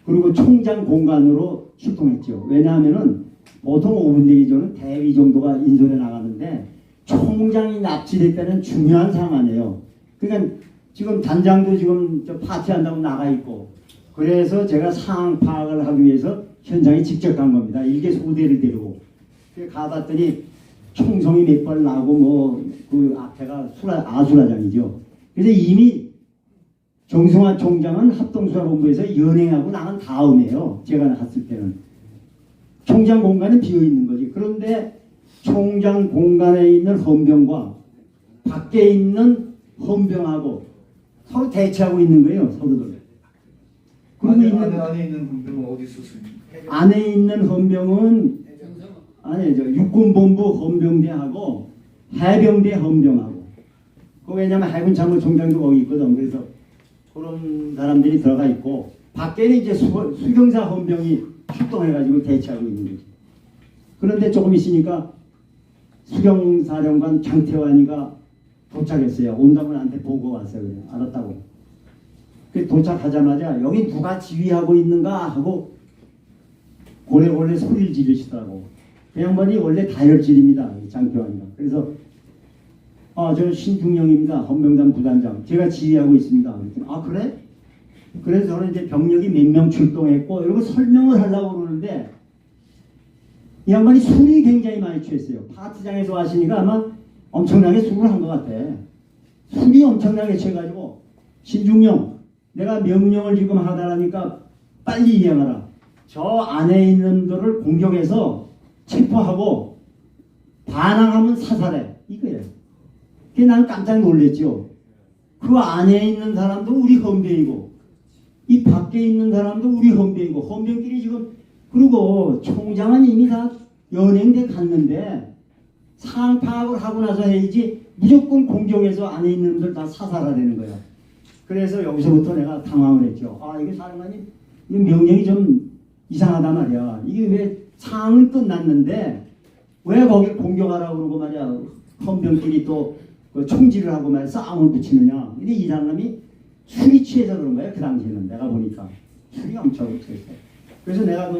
그리고 총장 공간으로 출동했죠. 왜냐하면은 보통 5분 대기조는 대위 정도가 인솔에 나가는데 총장이 납치됐다는 중요한 상황이에요. 그러니까 지금 단장도 지금 파티한다고 나가 있고 그래서 제가 상황 파악을 하기 위해서 현장에 직접 간 겁니다. 일개 소대를 데리고 가봤더니 총성이 몇 발 나고 뭐 그 앞에가 아수라장이죠. 그래서 이미 정승화 총장은 합동수사본부에서 연행하고 나간 다음에요. 제가 갔을 때는 총장 공간은 비어 있는 거지. 그런데 총장 공간에 있는 헌병과 밖에 있는 헌병하고 서로 대치하고 있는 거예요. 서로들. 안에 있는 군병은 어디 있었습니까? 안에 있는 헌병은 아니죠. 육군본부 헌병대하고 해병대 헌병하고. 그 왜냐면 해군참모총장도 거기 있거든. 그래서 그런 사람들이 들어가 있고 밖에는 이제 수경사 헌병이 출동해가지고 대치하고 있는 거지. 그런데 조금 있으니까 수경사령관 장태환이가 도착했어요. 온다고 나한테 보고 왔어요. 그래. 알았다고. 그 도착하자마자 여기 누가 지휘하고 있는가 하고 고래고래 소리를 지르시더라고. 그 양반이 원래 다혈질입니다. 장태환이가. 그래서 저 신중령입니다. 헌병단 부단장. 제가 지휘하고 있습니다. 그랬더니, 아 그래? 그래서 저는 이제 병력이 몇 명 출동했고 이러고 설명을 하려고 그러는데 이 양반이 술이 굉장히 많이 취했어요. 파티장에서 하시니까 아마 엄청나게 술을 한 것 같아. 술이 엄청나게 취해가지고 신중령 내가 명령을 지금 하다라니까 빨리 이행하라. 저 안에 있는 들을 공격해서 체포하고 반항하면 사살해. 이거예요. 그게 난 깜짝 놀랐죠. 그 안에 있는 사람도 우리 헌병이고 이 밖에 있는 사람도 우리 헌병이고 헌병끼리 지금 그리고 총장은 이미 다 연행돼 갔는데 상황 파악을 하고 나서 해야지 무조건 공격해서 안에 있는 분들 다 사살하려는 거야. 그래서 여기서부터 내가 당황을 했죠. 아 이게 사령관님 이 명령이 좀 이상하단 말이야. 이게 왜 상황은 끝났는데 왜 거기 공격하라고 그러고 말이야. 헌병끼리 또 그 총질을 하고 말이야 싸움을 붙이느냐. 근데 이 사람이 술이 취해서 그런 거야. 그 당시에는 내가 보니까 술이 엄청 취했어. 그래서 내가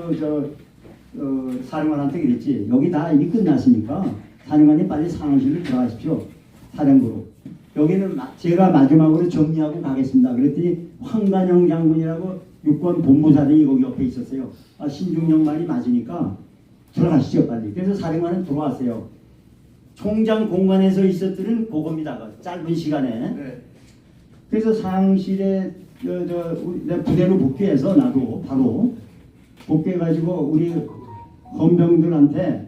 사령관한테 그랬지. 여기 다 이미 끝났으니까 사령관님 빨리 상황실로 들어가십시오. 사령부로. 여기는 제가 마지막으로 정리하고 가겠습니다. 그랬더니 황관영 장군이라고 육군 본부사령이 거기 옆에 있었어요. 아, 신중령 말이 맞으니까 들어가시죠 빨리. 그래서 사령관은 들어왔어요. 총장 공간에서 있었던 그겁니다. 짧은 시간에. 네. 그래서 상실에 내 부대로 복귀해서 나도 바로 복귀해가지고 우리 헌병들한테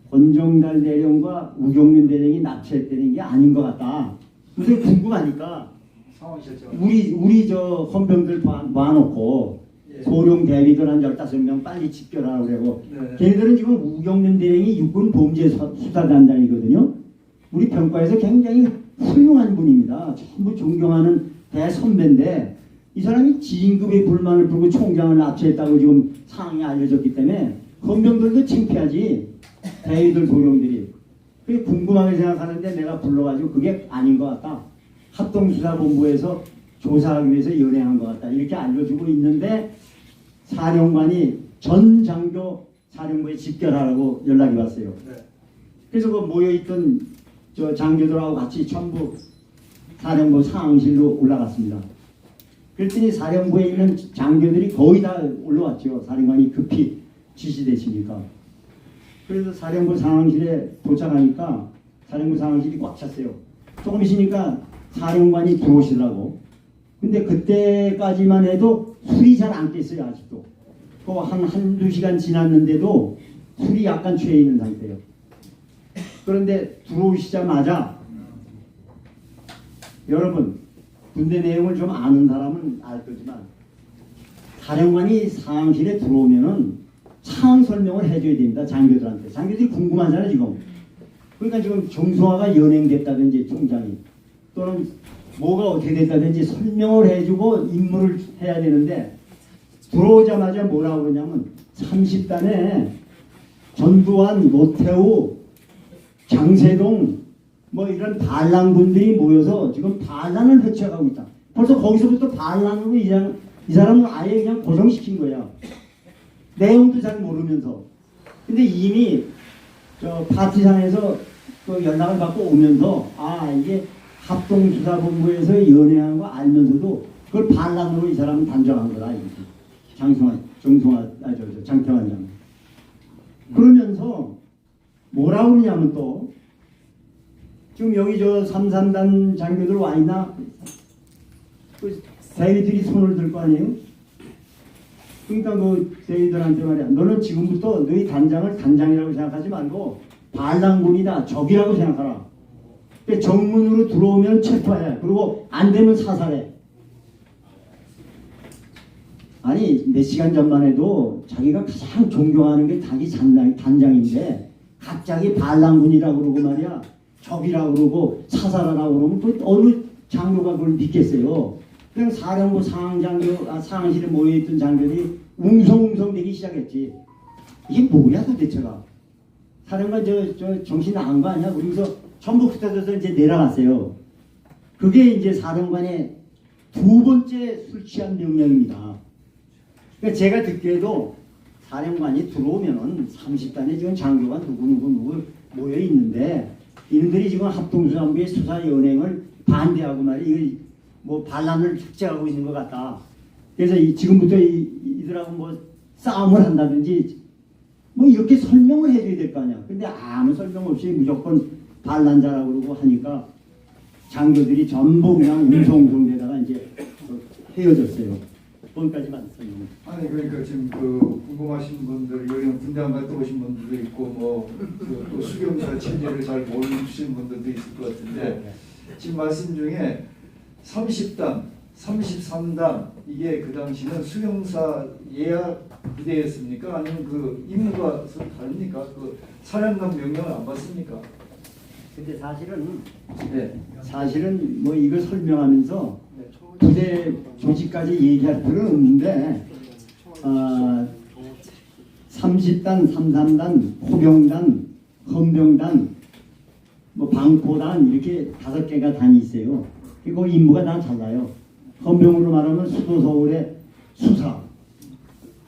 권정달 대령과 우경륜 대령이 납치했다는 게 아닌 것 같다. 그래서 궁금하니까 상황실장. 우리 저 헌병들 모아놓고 예. 소령 대위들 한 15명 빨리 집결하라고 그러고 네. 걔네들은 지금 우경륜 대령이 육군 범죄 수사단장이거든요. 우리 병과에서 굉장히 훌륭한 분입니다. 전부 존경하는 대선배인데 이 사람이 진급에 불만을 풀고 총장을 납치했다고 지금 상황이 알려졌기 때문에 헌병들도 창피하지. 대위들 도령들이. 그게 궁금하게 생각하는데 내가 불러가지고 그게 아닌 것 같다. 합동수사본부에서 조사하기 위해서 연행한 것 같다. 이렇게 알려주고 있는데 사령관이 전 장교 사령부에 집결하라고 연락이 왔어요. 그래서 그 모여있던 저 장교들하고 같이 전부 사령부 상황실로 올라갔습니다. 그랬더니 사령부에 있는 장교들이 거의 다 올라왔죠. 사령관이 급히 지시되시니까. 그래서 사령부 상황실에 도착하니까 사령부 상황실이 꽉 찼어요. 조금 있으니까 사령관이 들어오시더라고. 근데 그때까지만 해도 술이 잘 안 깼어요. 아직도. 한두 시간 지났는데도 술이 약간 취해 있는 상태예요. 그런데 들어오시자마자 여러분 군대 내용을 좀 아는 사람은 알 거지만 사령관이 상황실에 들어오면은 상황 설명을 해줘야 됩니다. 장교들한테. 장교들이 궁금하잖아요 지금. 그러니까 지금 정소화가 연행됐다든지 총장이 또는 뭐가 어떻게 됐다든지 설명을 해주고 임무를 해야 되는데 들어오자마자 뭐라고 그러냐면 30단에 전두환, 노태우, 장세동 뭐 이런 반란군들이 모여서 지금 반란을 해쳐가고 있다. 벌써 거기서부터 반란으로 이 사람은 아예 그냥 고정시킨 거야. 내용도 잘 모르면서. 근데 이미 저 파티상에서 그 연락을 받고 오면서 아 이게 합동수사본부에서 연행한 거 알면서도 그걸 반란으로 이 사람은 단정한 거다. 장태환 장. 그러면서 뭐라고 그러냐면 또 지금 여기 저 33단 장교들 와 있나? 그 대위들이 손을 들 거 아니에요? 그러니까 그 대위들한테 말이야. 너는 지금부터 너희 단장을 단장이라고 생각하지 말고 반란군이다. 적이라고 생각하라. 그러니까 정문으로 들어오면 체포해. 그리고 안 되면 사살해. 아니 몇 시간 전만 해도 자기가 가장 존경하는 게 자기 단장인데 갑자기 반란군이라고 그러고 말이야. 적이라고 그러고 사살하라고 그러면 그 어느 장교가 그걸 믿겠어요. 그냥 사령부 상황실에 모여있던 장교들이 웅성웅성대기 시작했지. 이게 뭐야 도대체가. 사령관 저 정신 나간 거 아니야? 그러면서 전부 흩어져서 이제 내려갔어요. 그게 이제 사령관의 두 번째 술 취한 명령입니다. 그러니까 제가 듣기에도 사령관이 들어오면은 30단에 지금 장교가 누구 모여 있는데 이들이 지금 합동수사본부의 수사 연행을 반대하고 말이야. 이거 뭐 반란을 축제하고 있는 것 같다. 그래서 지금부터 이들하고 뭐 싸움을 한다든지 뭐 이렇게 설명을 해줘야 될 거 아니야. 근데 아무 설명 없이 무조건 반란자라고 그러고 하니까 장교들이 전부 그냥 웅성웅성대다가 이제 헤어졌어요. 거기까지만 설명. 아니 그러니까 지금 그 궁금하신 분들 여기 군대 안 갔다 오신 분들도 있고 뭐또 수경사 체제를 잘 모르시는 분들도 있을 것 같은데 지금 말씀 중에 30단, 33단 이게 그 당시는 수경사 예하 부대였습니까? 아니면 그 임무가 서로 다릅니까? 그 사령관 명령을 안 받습니까? 근데 사실은 네. 사실은 뭐 이걸 설명하면서 부대 조직까지 얘기할 필요는 없는데 30단, 33단, 호병단, 헌병단, 뭐 방포단 이렇게 5개가 단이 있어요. 그리고 임무가 다 달라요. 헌병으로 말하면 수도 서울의 수사,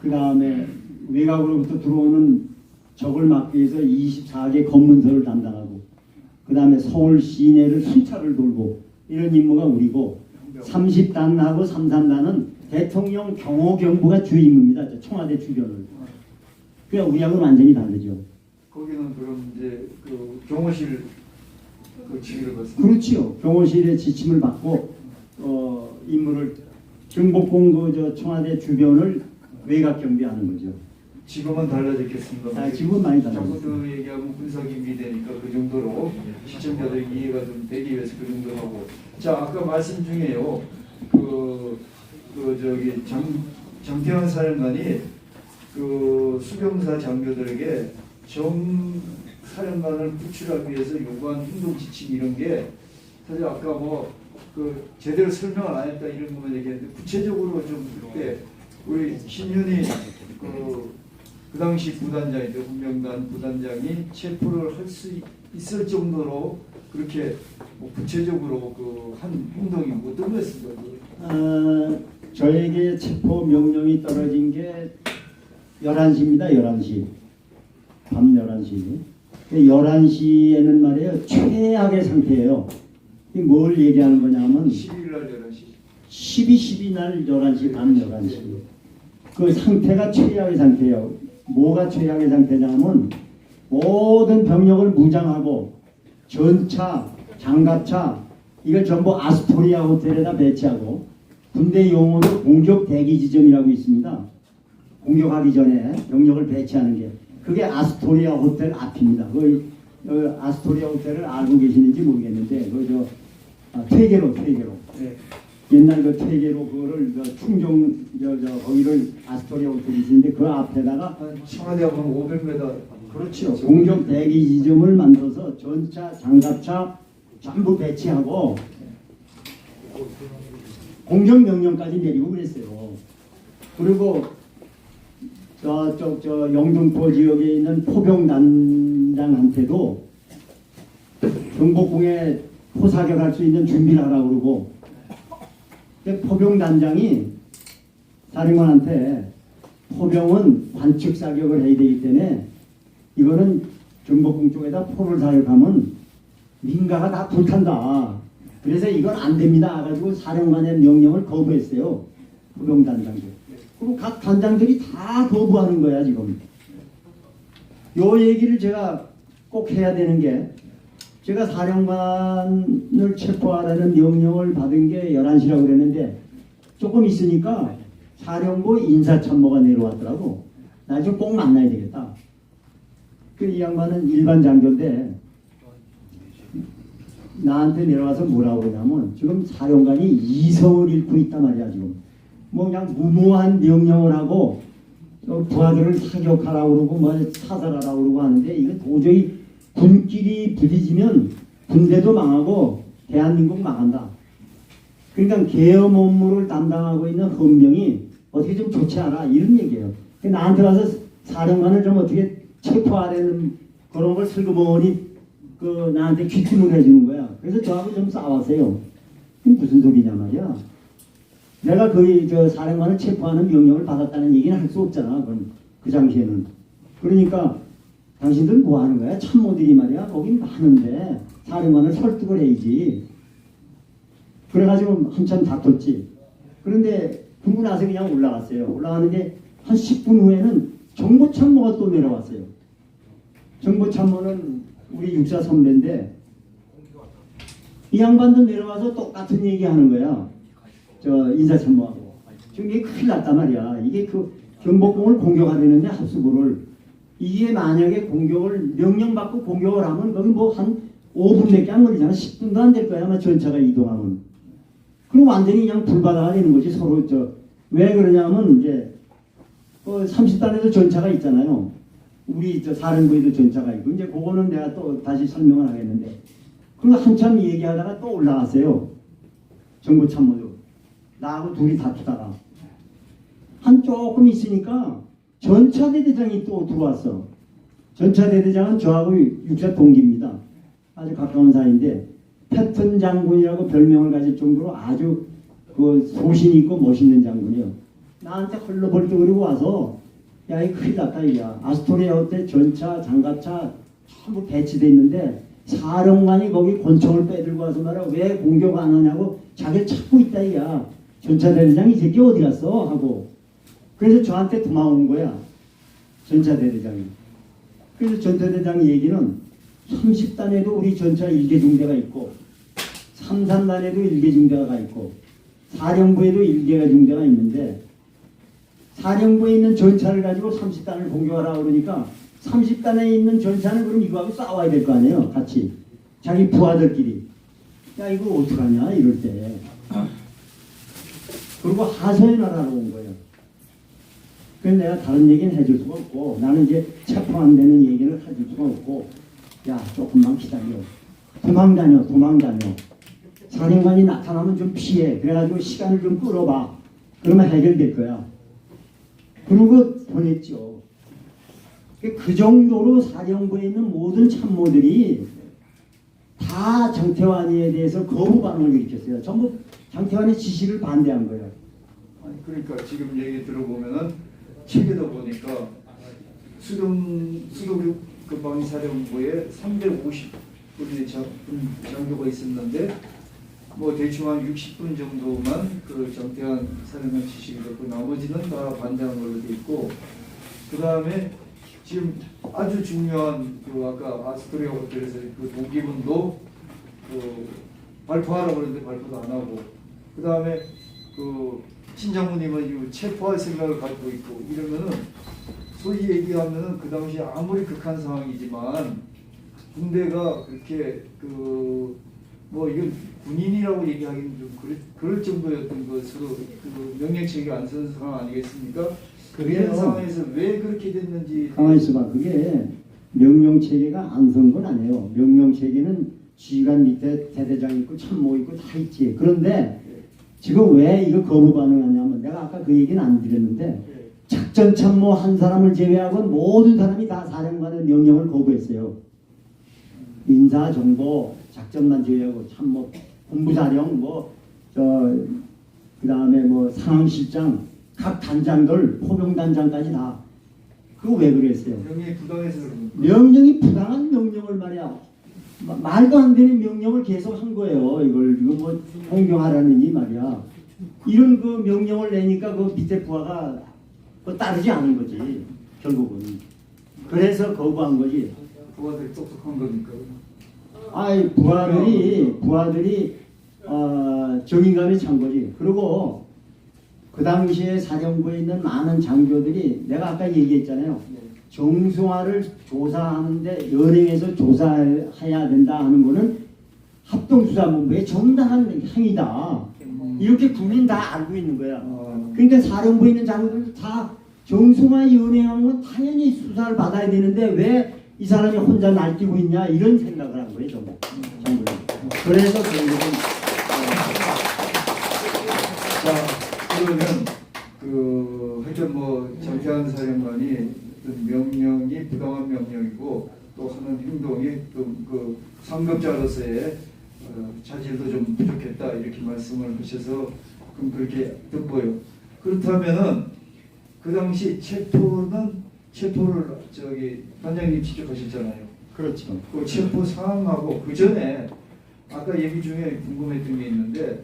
그 다음에 외곽으로부터 들어오는 적을 막기 위해서 24개 검문소를 담당하고 그 다음에 서울 시내를 순찰을 돌고 이런 임무가 우리고 30단하고 33단은 대통령 경호경부가 주 임무입니다. 청와대 주변을. 그러니까 우리하고는 완전히 다르죠. 거기는 그럼 이제 그 경호실 그 지휘를 받습니다. 그렇지요. 경호실의 지침을 받고 임무를 경복궁 그 청와대 주변을 외곽 경비하는 거죠. 지금은 달라졌겠습니다. 지금 많이 자꾸 달라졌어요. 그 얘기하면 군사기밀이 되니까 그 정도로 시청자들 이해가 좀 되기 위해서 그 정도로 하고. 자 아까 말씀 중에요. 저기 장태환 사령관이 그 수경사 장교들에게 정 사령관을 구출하기 위해서 요구한 행동 지침 이런 게 사실 아까 뭐 그 제대로 설명을 안 했다 이런 것만 얘기했는데 구체적으로 좀 이렇게 우리 신윤이 그 당시 부단장인데 훈명단 부단장이 체포를 할 수 있을 정도로 그렇게 뭐 구체적으로 그 한 행동이 뭐 어떤 거였습니까? 저에게 체포 명령이 떨어진 게 11시입니다. 11시. 밤 11시. 11시에는 말이에요. 최악의 상태예요. 이게 뭘 얘기하는 거냐면 12일 날 11시. 12 날 11시, 밤 11시. 그 상태가 최악의 상태예요. 뭐가 최악의 상태냐면 모든 병력을 무장하고 전차, 장갑차 이걸 전부 아스토리아 호텔에다 배치하고 군대 용어로 공격 대기 지점이라고 있습니다. 공격하기 전에 병력을 배치하는 게 그게 아스토리아 호텔 앞입니다. 그 아스토리아 호텔을 알고 계시는지 모르겠는데 퇴계로 네. 옛날 그 퇴계로 그거를 충정 거기를 아스토리아 호텔이 있는데 그 앞에다가 청와대하고 한 500m. 그렇죠. 공격 대기 지점을 만들어서 전차, 장갑차 전부 배치하고 공격 명령까지 내리고 그랬어요. 그리고 저쪽 영등포 지역에 있는 포병단장한테도 경복궁에 포사격할 수 있는 준비를 하라고 그러고 포병단장이 사령관한테 포병은 관측 사격을 해야 되기 때문에 이거는 경복궁 쪽에다 포를 사격하면 민가가 다 불탄다. 그래서 이건 안 됩니다. 가지고 사령관의 명령을 거부했어요. 포병단장들. 그리고 각 단장들이 다 거부하는 거야 지금. 요 얘기를 제가 꼭 해야 되는 게 제가 사령관을 체포하라는 명령을 받은 게 11시라고 그랬는데 조금 있으니까 사령부 인사참모가 내려왔더라고. 나 좀 꼭 만나야 되겠다. 이 양반은 일반 장교인데 나한테 내려와서 뭐라고 그러냐면 지금 사령관이 이성을 잃고 있단 말이야 지금. 뭐 그냥 무모한 명령을 하고 부하들을 사격하라고 그러고 뭐 사살하라고 그러고 하는데 이거 도저히 군끼리 부딪히면 군대도 망하고 대한민국 망한다. 그러니까 계엄 업무를 담당하고 있는 헌병이 어떻게 좀 좋지 않아 이런 얘기예요. 나한테 와서 사령관을 좀 어떻게 체포하려는 그런 걸 슬그머니 나한테 귀띔을 해주는 거야. 그래서 저하고 좀 싸웠어요. 그게 무슨 소리냐 말이야. 내가 저 사령관을 체포하는 명령을 받았다는 얘기는 할 수 없잖아. 그 당시에는. 그러니까 당신들 뭐 하는 거야? 참모들이 말이야. 거긴 많은데 사령관을 설득을 해야지. 그래가지고 한참 다퉜지. 그런데 그러고 나서 그냥 올라갔어요. 올라가는데 한 10분 후에는 정보참모가 또 내려왔어요. 정보참모는 우리 육사 선배인데 이 양반도 내려와서 똑같은 얘기 하는 거야. 저 인사참모하고. 지금 이게 큰일 났단 말이야. 이게 그 경복궁을 공격하려는데 합수부를 이게 만약에 공격을 명령받고 공격을 하면 거기 뭐 한 5분밖에 안 걸리잖아. 10분도 안 될 거야. 아마 전차가 이동하면. 그럼 완전히 그냥 불바다가 되는 거지. 서로 왜 그러냐면 이제 30단에도 전차가 있잖아요. 우리 사령부에도 전차가 있고 이제 그거는 내가 또 다시 설명을 하겠는데 그리고 한참 얘기하다가 또 올라갔어요. 정보참모도 나하고 둘이 다투다가 한 조금 있으니까 전차대대장이 또 들어왔어. 전차대대장은 저하고 육사 동기입니다. 아주 가까운 사이인데 패턴 장군이라고 별명을 가질 정도로 아주 소신 있고 멋있는 장군이에요. 나한테 헐렁벌떡거리고 와서 야 이거 큰일 났다 이거야. 아스토리아 호텔 전차 장갑차 전부 배치돼 있는데 사령관이 거기 권총을 빼들고 와서 말이야 왜 공격 안 하냐고 자기를 찾고 있다 이거야. 전차대대장이 이 새끼 어디 갔어 하고 그래서 저한테 도망온 거야. 전차대대장이. 그래서 전차대장 얘기는 30단에도 우리 전차 1개 중대가 있고 33단에도 1개 중대가 있고 사령부에도 1개 중대가 있는데 사령부에 있는 전차를 가지고 30단을 공격하라고 그러니까 30단에 있는 전차는 그럼 이거하고 싸워야 될 거 아니에요. 같이. 자기 부하들끼리. 야 이거 어떡하냐 이럴 때. 그리고 하소연을 하러 온 거예요. 그래서 내가 다른 얘기는 해줄 수가 없고 나는 이제 체포 안 되는 얘기를 해줄 수가 없고 야 조금만 기다려. 도망다녀. 사령관이 나타나면 좀 피해. 그래가지고 시간을 좀 끌어봐. 그러면 해결될 거야. 그러고 보냈죠. 그 정도로 사령부에 있는 모든 참모들이 다 장태환에 대해서 거부 반응을 일으켰어요. 전부 장태환의 지시를 반대한 거예요. 아니 그러니까 지금 얘기 들어보면은 책에도 보니까 수도 그 방위사령부에 350분의 장교가 있었는데 뭐 대충 한 60분 정도만 그 장태환 사령관 지시를 듣고 나머지는 다 반대한 걸로 돼 있고 그 다음에 지금 아주 중요한 그 아까 아스토리아 호텔에서 그 동기분도 그 발표하라고 그러는데 발표도 안 하고 그 다음에 그 신장모님은 이 체포할 생각을 갖고 있고 이러면은 소위 얘기하면은 그 당시 아무리 극한 상황이지만 군대가 그렇게 그 뭐 이건 군인이라고 얘기하기는 좀 그럴 정도였던 것으로 그 명령 체계가 안 서는 상황 아니겠습니까? 그런 상황에서 왜 그렇게 됐는지 가만히 있어봐. 그게 명령 체계가 안 선 건 아니에요. 명령 체계는 지휘관 밑에 대대장 있고 참모 있고 다 있지. 그런데 지금 왜 이거 거부 반응하냐면 내가 아까 그 얘기는 안 드렸는데 작전 참모 한 사람을 제외하고 모든 사람이 다 사령관의 명령을 거부했어요. 인사 정보 작전만 제외하고 참모 본부사령 그다음에 뭐 상황실장 각 단장들 포병단장까지 다 그거 왜 그랬어요? 명령이 부당해서 그런 겁니까? 명령이 부당한 명령을 말이야 말도 안 되는 명령을 계속 한 거예요. 이거 뭐 공경하라느니 말이야. 이런 그 명령을 내니까 그 밑에 부하가 그 따르지 않은 거지 결국은. 그래서 거부한 거지. 부하들이 똑똑한 겁니까? 아이 부하들이 정의감에 찬 거지. 그리고 그 당시에 사령부에 있는 많은 장교들이 내가 아까 얘기했잖아요. 정승화를 조사하는데 연행해서 조사해야 된다 하는 거는 합동수사본부의 정당한 행위다. 이렇게 국민 다 알고 있는 거야. 그러니까 사령부에 있는 장교들 다 정승화 연행한 건 당연히 수사를 받아야 되는데 왜 이 사람이 혼자 날뛰고 있냐 이런 생각을 한 거예요. 정부. 그래서 결국은 자 그러면 그 하여튼 뭐 장태환 사령관이 어떤 명령이 부당한 명령이고 또 하는 행동이 또 그 상급자로서의 자질도 좀 부족했다 이렇게 말씀을 하셔서 그럼 그렇게 듣고요. 그렇다면은 그 당시 체포를 저기 단장님 직접 하셨잖아요. 그렇죠. 그 체포 상황하고 그 전에 아까 얘기 중에 궁금했던 게 있는데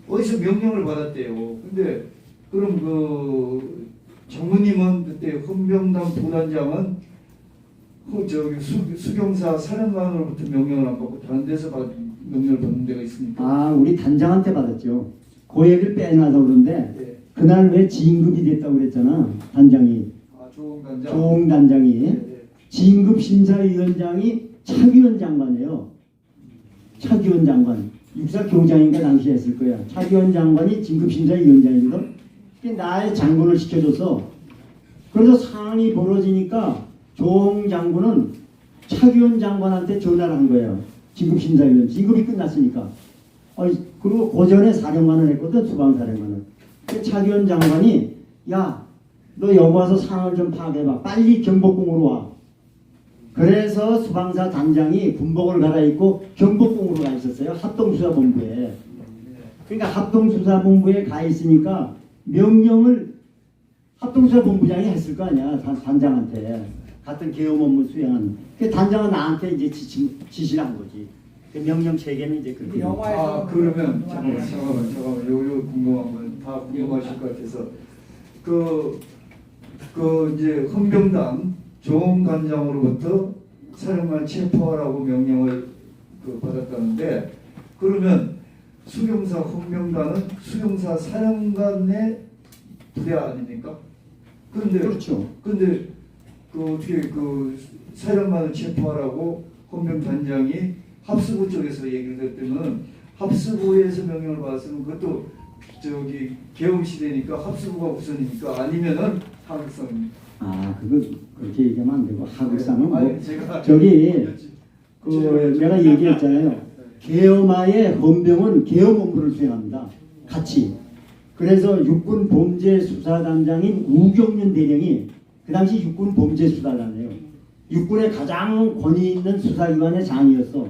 어디서 명령을 받았대요. 근데 그럼 그 장모님은 그때 헌병단 부단장은 저기 수경사 사령관으로부터 명령을 안 받고 다른 데서 명령을 받는 데가 있습니까? 아 우리 단장한테 받았죠. 그 얘기를 빼놔서 그런데 네. 그날 왜 진급이 됐다고 그랬잖아. 단장이. 조홍단장. 조홍단장이. 네. 진급심사위원장이 차기원 장관이에요. 차기원 장관. 육사교장인가 당시에 했을 거야. 차기원 장관이 진급심사위원장이거든. 나의 장군을 시켜줘서 그래서 상황이 벌어지니까 조홍 장군은 차기원 장관한테 전화를 한 거예요. 진급심사위원. 진급이 끝났으니까. 그리고 그 전에 사령관을 했거든. 수방사령관을. 차기원 장관이 야 너 여기 와서 상황을 좀 파악해봐. 빨리 경복궁으로 와. 그래서 수방사 단장이 군복을 갈아입고 경복궁으로 가 있었어요. 합동수사본부에. 그러니까 합동수사본부에 가 있으니까 명령을 합동수사본부장이 했을 거 아니야. 단장한테. 같은 계엄 업무 수행하는. 그 단장은 나한테 이제 지시를 한 거지. 그 명령 체계는 이제 그렇게. 그러면 잠깐만 요 궁금한 건 다 궁금하실 것 같아서 그 이제 헌병단 조홍단장으로부터 사령관 체포하라고 명령을 받았다는데 그러면 수경사 헌병단은 수경사 사령관의 부대 아닙니까? 그런데 그렇죠. 근데 그 어떻게 그 사령관을 체포하라고 헌병단장이 합수부 쪽에서 얘기를 했더니 합수부에서 명령을 받았으면 그것도 저기 계엄 시대니까 합수부가 우선이니까 아니면은 하극상입니까? 그거 그렇게 얘기하면 안 되고 하극상은 뭐 아니, 제가 저기 그 내가 얘기했잖아요. 계엄하에 헌병은 계엄 업무를 수행합니다. 같이. 그래서 육군 범죄수사단장인 우경윤 대령이 그 당시 육군 범죄수사단이에요. 육군의 가장 권위 있는 수사기관의 장이었어.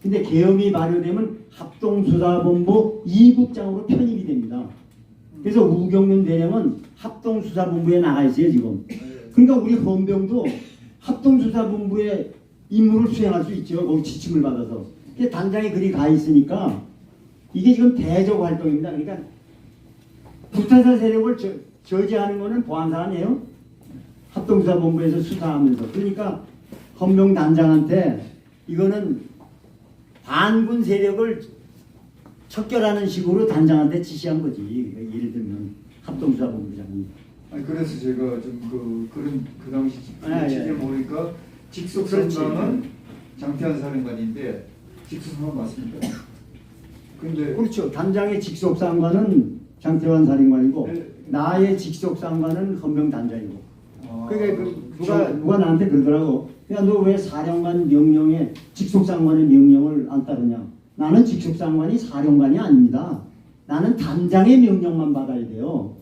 근데 계엄이 발효되면 합동수사본부 2국장으로 편입이 됩니다. 그래서 우경윤 대령은 합동수사본부에 나가 있어요 지금. 그러니까 우리 헌병도 합동수사본부의 임무를 수행할 수 있죠. 거기 지침을 받아서. 이게 단장이 그리 가 있으니까 이게 지금 대적 활동입니다. 그러니까 북한사 세력을 저지하는 거는 보안사관이에요. 합동수사본부에서 수사하면서. 그러니까 헌병 단장한테 이거는 반군 세력을 척결하는 식으로 단장한테 지시한 거지. 예를 들면 합동수사본부장이. 아니 그래서 제가 좀 그 당시 예, 취재 예. 보니까 직속상관은 장태환 사령관인데 직속상관 맞습니까? 근데 그렇죠. 단장의 직속상관은 장태환 사령관이고 네. 나의 직속상관은 헌병 단장이고. 아, 그러니까 누가 나한테 그러더라고. 야, 너 왜 사령관 명령에 직속상관의 명령을 안 따르냐? 나는 직속상관이 사령관이 아닙니다. 나는 단장의 명령만 받아야 돼요.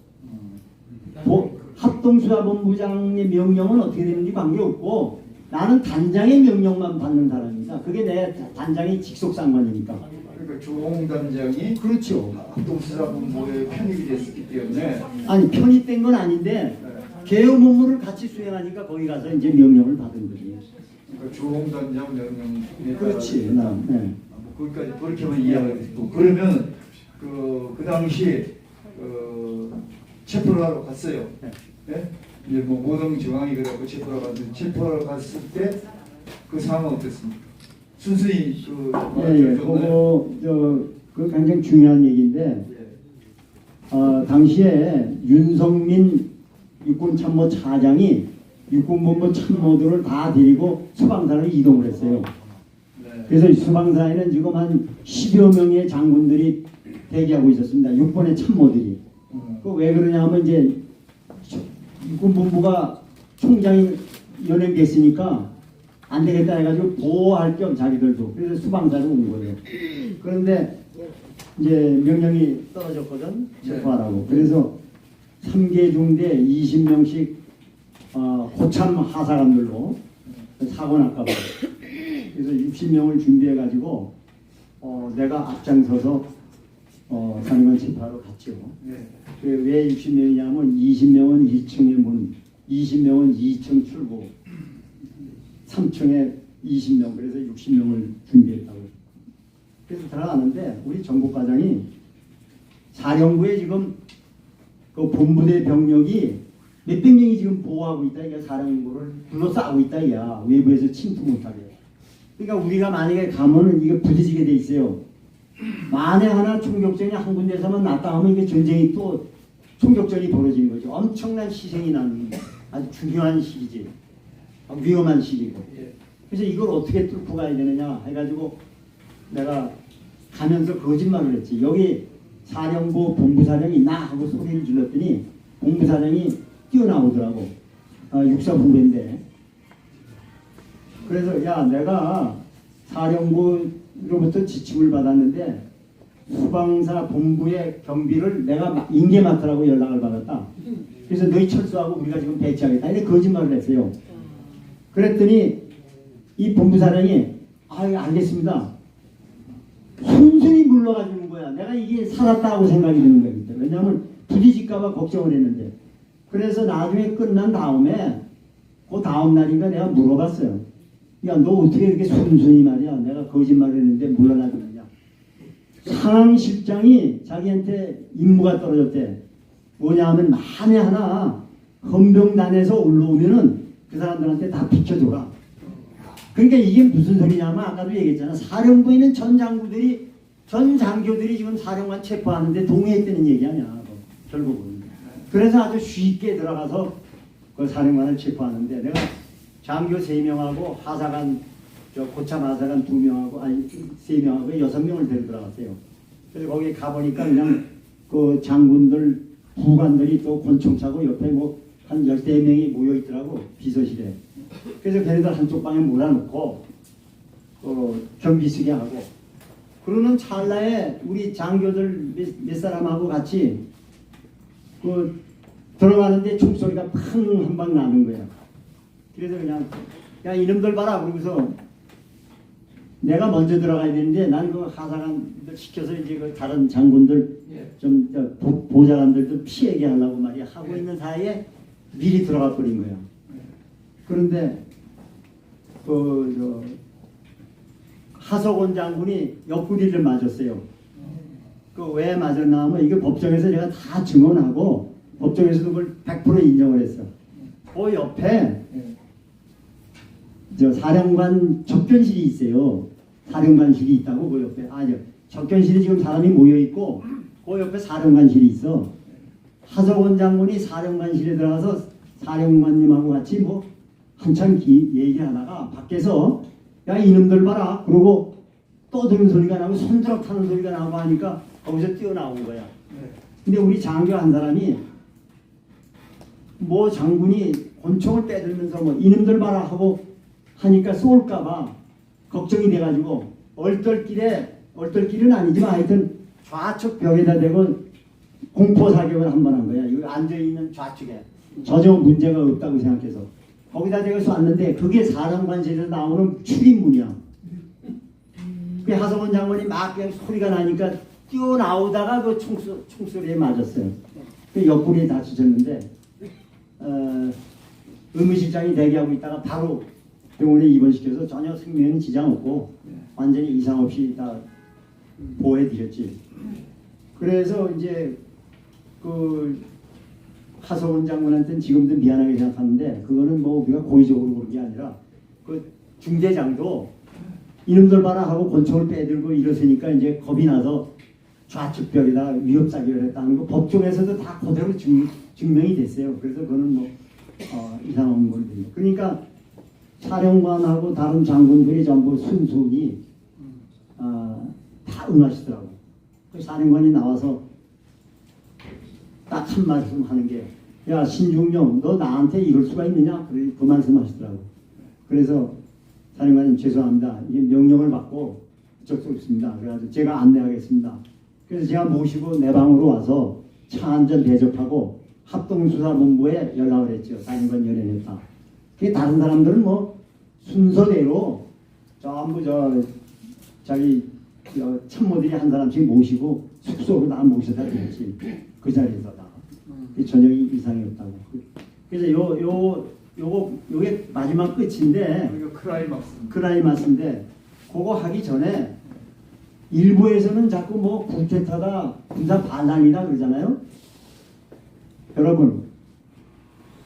합동수사본부장의 명령은 어떻게 되는지 관계없고 나는 단장의 명령만 받는 사람입니다. 그게 내 단장의 직속상관이니까. 그러니까 조홍 단장이 그렇죠. 합동수사본부에 편입이 됐었기 때문에 아니 편입된 건 아닌데 계엄 업무를 같이 수행하니까 거기 가서 이제 명령을 받은 거지. 그러니까 조홍 단장 명령에 그렇지. 따라서 네. 거기까지 그렇게만 이해가 됐고 그러면 그 당시 체포를 하러 갔어요. 네. 예? 이제 뭐 모동 정황이 그래갖고 체포를 갔는데 체포를 갔을 때 그 상황은 어땠습니까? 순순히 예, 그거 굉장히 중요한 얘기인데 당시에 윤성민 육군참모 차장이 육군본부 참모들을 다 데리고 수방사로 이동을 했어요. 네. 그래서 수방사에는 지금 한 10여 명의 장군들이 대기하고 있었습니다. 6번의 참모들이. 그 왜 그러냐면 이제 육군본부가 총장이 연행됐으니까 안 되겠다 해가지고 보호할 겸 자기들도 그래서 수방사로 온 거예요. 그런데 이제 명령이 떨어졌거든 체포하라고. 그래서 3개 중대 20명씩 고참 하사관들로 사고 날까 봐요. 그래서 60명을 준비해가지고 내가 앞장서서 사령관 체포하러 갔죠. 네. 왜 60명이냐면 20명은 2층의 문, 20명은 2층 출구, 3층에 20명, 그래서 60명을 준비했다고. 그래서 들어가는데 우리 정보과장이 사령부에 지금 그 본부대 병력이 몇백 명이 지금 보호하고 있다. 이게 사령부를 둘러싸고 있다. 이야. 외부에서 침투 못하게. 그러니까 우리가 만약에 가면은 이게 부딪히게 돼 있어요. 만에 하나 총격전이 한 군데서만 났다 하면 이게 전쟁이 또 총격전이 벌어지는 거죠. 엄청난 희생이 나는 아주 중요한 시기지. 위험한 시기고. 그래서 이걸 어떻게 뚫고 가야 되느냐 해가지고 내가 가면서 거짓말을 했지. 여기 사령부 본부사령이 나 하고 소리를 질렀더니 본부사령이 뛰어나오더라고. 육사분배인데. 그래서 야 내가 사령부로부터 지침을 받았는데 수방사 본부의 경비를 내가 인계 맡으라고 연락을 받았다. 그래서 너희 철수하고 우리가 지금 배치하겠다. 이렇게 거짓말을 했어요. 그랬더니 이 본부사령이 알겠습니다. 순순히 물러가 주는 거야. 내가 이게 살았다고 생각이 드는 거예요. 왜냐하면 부딪힐까봐 걱정을 했는데. 그래서 나중에 끝난 다음에 그 다음 날인가 내가 물어봤어요. 야, 너 어떻게 이렇게 순순히 말이야. 내가 거짓말을 했는데 물러나 주느냐. 상황실장이 자기한테 임무가 떨어졌대. 뭐냐 하면 만에 하나 헌병단에서 올라오면은 그 사람들한테 다 비켜줘라. 그러니까 이게 무슨 소리냐면 아까도 얘기했잖아. 사령부에 있는 전 장교들이 지금 사령관 체포하는데 동의했다는 얘기 아니야. 결국은. 그래서 아주 쉽게 들어가서 그 사령관을 체포하는데 내가 장교 3명하고 하사관 고참 하사관 2명하고 아니 3명하고 6명을 데리고 들어갔어요. 그래서 거기 가보니까 그냥 그 장군들 부관들이 또 권총 차고 옆에 뭐 한 14명이 모여 있더라고 비서실에. 그래서 걔네들 한쪽 방에 몰아놓고 경비 쓰게 하고 그러는 찰나에 우리 장교들 몇 사람하고 같이 그 들어가는데 총소리가 팡 한 방 나는 거야. 그래서 그냥 야 이놈들 봐라 그러고서 내가 먼저 들어가야 되는데 난 그 하사관들 시켜서 이제 그 다른 장군들 좀 보좌관들도 피하게 하려고 말이야 하고 있는 사이에 미리 들어가 버린 거야. 그런데 그 하석원 장군이 옆구리를 맞았어요. 그 왜 맞았나 하면 이게 법정에서 제가 다 증언하고 법정에서도 그걸 100% 인정을 했어. 그 옆에 저 사령관 접견실이 있어요. 사령관실이 있다고 그 옆에 접견실이 지금 사람이 모여 있고 그 옆에 사령관실이 있어. 하석원 장군이 사령관실에 들어가서 사령관님하고 같이 뭐 한참 얘기하다가 밖에서 야 이놈들 봐라 그러고 떠드는 소리가 나고 손드락 타는 소리가 나고 하니까 거기서 뛰어나온 거야. 근데 우리 장교 한 사람이 뭐 장군이 권총을 빼들면서 뭐 이놈들 봐라 하고 하니까 쏠까봐 걱정이 돼가지고 얼떨길은 아니지만 하여튼 좌측 벽에다 대고 공포 사격을 한 번 한 거야. 여기 앉아있는 좌측에 전혀 문제가 없다고 생각해서 거기다 대고 쐈는데 그게 사령관실에서 나오는 출입문이야. 그 하성원 장관이 막 그냥 소리가 나니까 뛰어나오다가 그 총소리에 맞았어요. 그 옆구리에 다치셨는데 의무실장이 대기하고 있다가 바로 병원에 입원시켜서 전혀 생명에는 지장 없고 완전히 이상 없이 다 보호해드렸지. 그래서 이제 그 하성원 장관한테는 지금도 미안하게 생각하는데 그거는 뭐 우리가 고의적으로 그런 게 아니라 그 중대장도 이놈들 봐라 하고 권총을 빼들고 이러으니까 이제 겁이 나서 좌측 벽에다 위협 사격을 했다는 거 법정에서도 다 그대로 증명이 됐어요. 그래서 그거는 뭐 이상한 걸 드립니다. 그러니까 사령관하고 다른 장군들이 전부 순순히 다 응하시더라고. 그 사령관이 나와서 딱 한 말씀 하는 게 야 신중령 너 나한테 이럴 수가 있느냐? 그 말씀하시더라고. 그래서 사령관님 죄송합니다. 이게 명령을 받고 어쩔 수 없습니다. 그래서 제가 안내하겠습니다. 그래서 제가 모시고 내 방으로 와서 차 한잔 대접하고 합동수사본부에 연락을 했죠. 사령관 연행했다. 그게 다른 사람들은 뭐 순서대로 전부 자기 참모들이 한 사람씩 모시고 숙소로 다 모셔다 드렸지. 그 자리에서 다. 전형이 이상이 없다고. 그래서 요게 마지막 끝인데 크라이마스인데 그거 하기 전에 일부에서는 자꾸 뭐 쿠데타다 군사 반란이다 그러잖아요. 여러분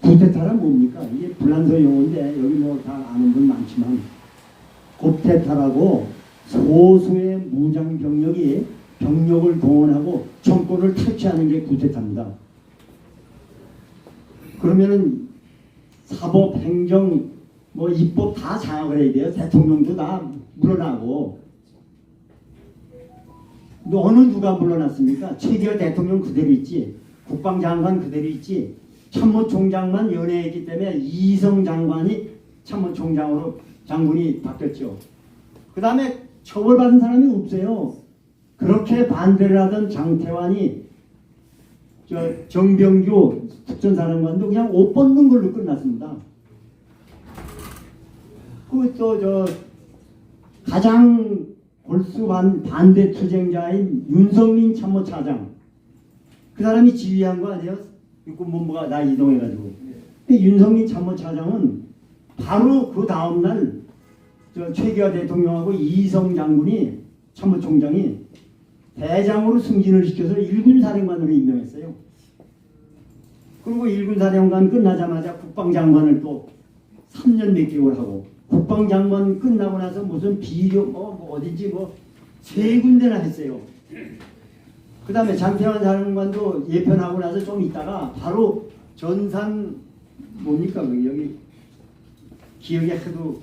쿠데타란 뭡니까? 이게 불란서 용어인데 여기 뭐 다 아는 분 많지만 쿠데타라고 소수의 무장 병력이 병력을 동원하고 정권을 탈취하는 게 쿠데타입니다. 그러면은 사법, 행정, 뭐 입법 다 장악을 해야 돼요. 대통령도 다 물러나고. 어느 누가 물러났습니까? 최기열 대통령 그대로 있지. 국방장관 그대로 있지. 참모총장만 연애했기 때문에 이성 장관이 참모총장으로 장군이 바뀌었죠. 그 다음에 처벌받은 사람이 없어요. 그렇게 반대를 하던 장태환이 정병규 특전사령관도 그냥 옷 벗는 걸로 끝났습니다. 그또 가장 골수 반대 투쟁자인 윤석민 참모차장 그 사람이 지휘한 거 아니에요? 육군본부가 다 이동해가지고. 근데 윤석민 참모차장은 바로 그 다음날 최기화 대통령하고 이성 장군이 참모총장이 대장으로 승진을 시켜서 1군 사령관으로 임명했어요. 그리고 1군 사령관 끝나자마자 국방장관을 또 3년 몇 개월 하고 국방장관 끝나고 나서 무슨 비료 뭐 어딘지 뭐 3군데나 했어요. 그 다음에 장태환 사령관도 예편하고 나서 좀 있다가 바로 전산 뭡니까 여기 기억이 하도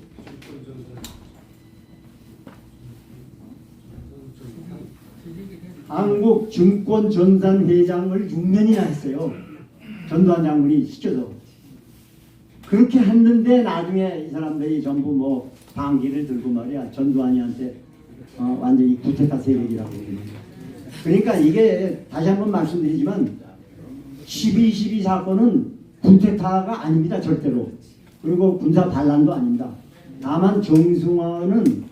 한국 증권 전산 회장을 6년이나 했어요. 전두환 장군이 시켜서. 그렇게 했는데 나중에 이 사람들이 전부 뭐 방귀를 들고 말이야 전두환이한테 완전히 구테타 세력이라고 그럽니다. 그러니까 이게 다시 한번 말씀드리지만 12.12 사건은 구테타가 아닙니다. 절대로. 그리고 군사 반란도 아닙니다. 다만 정승화는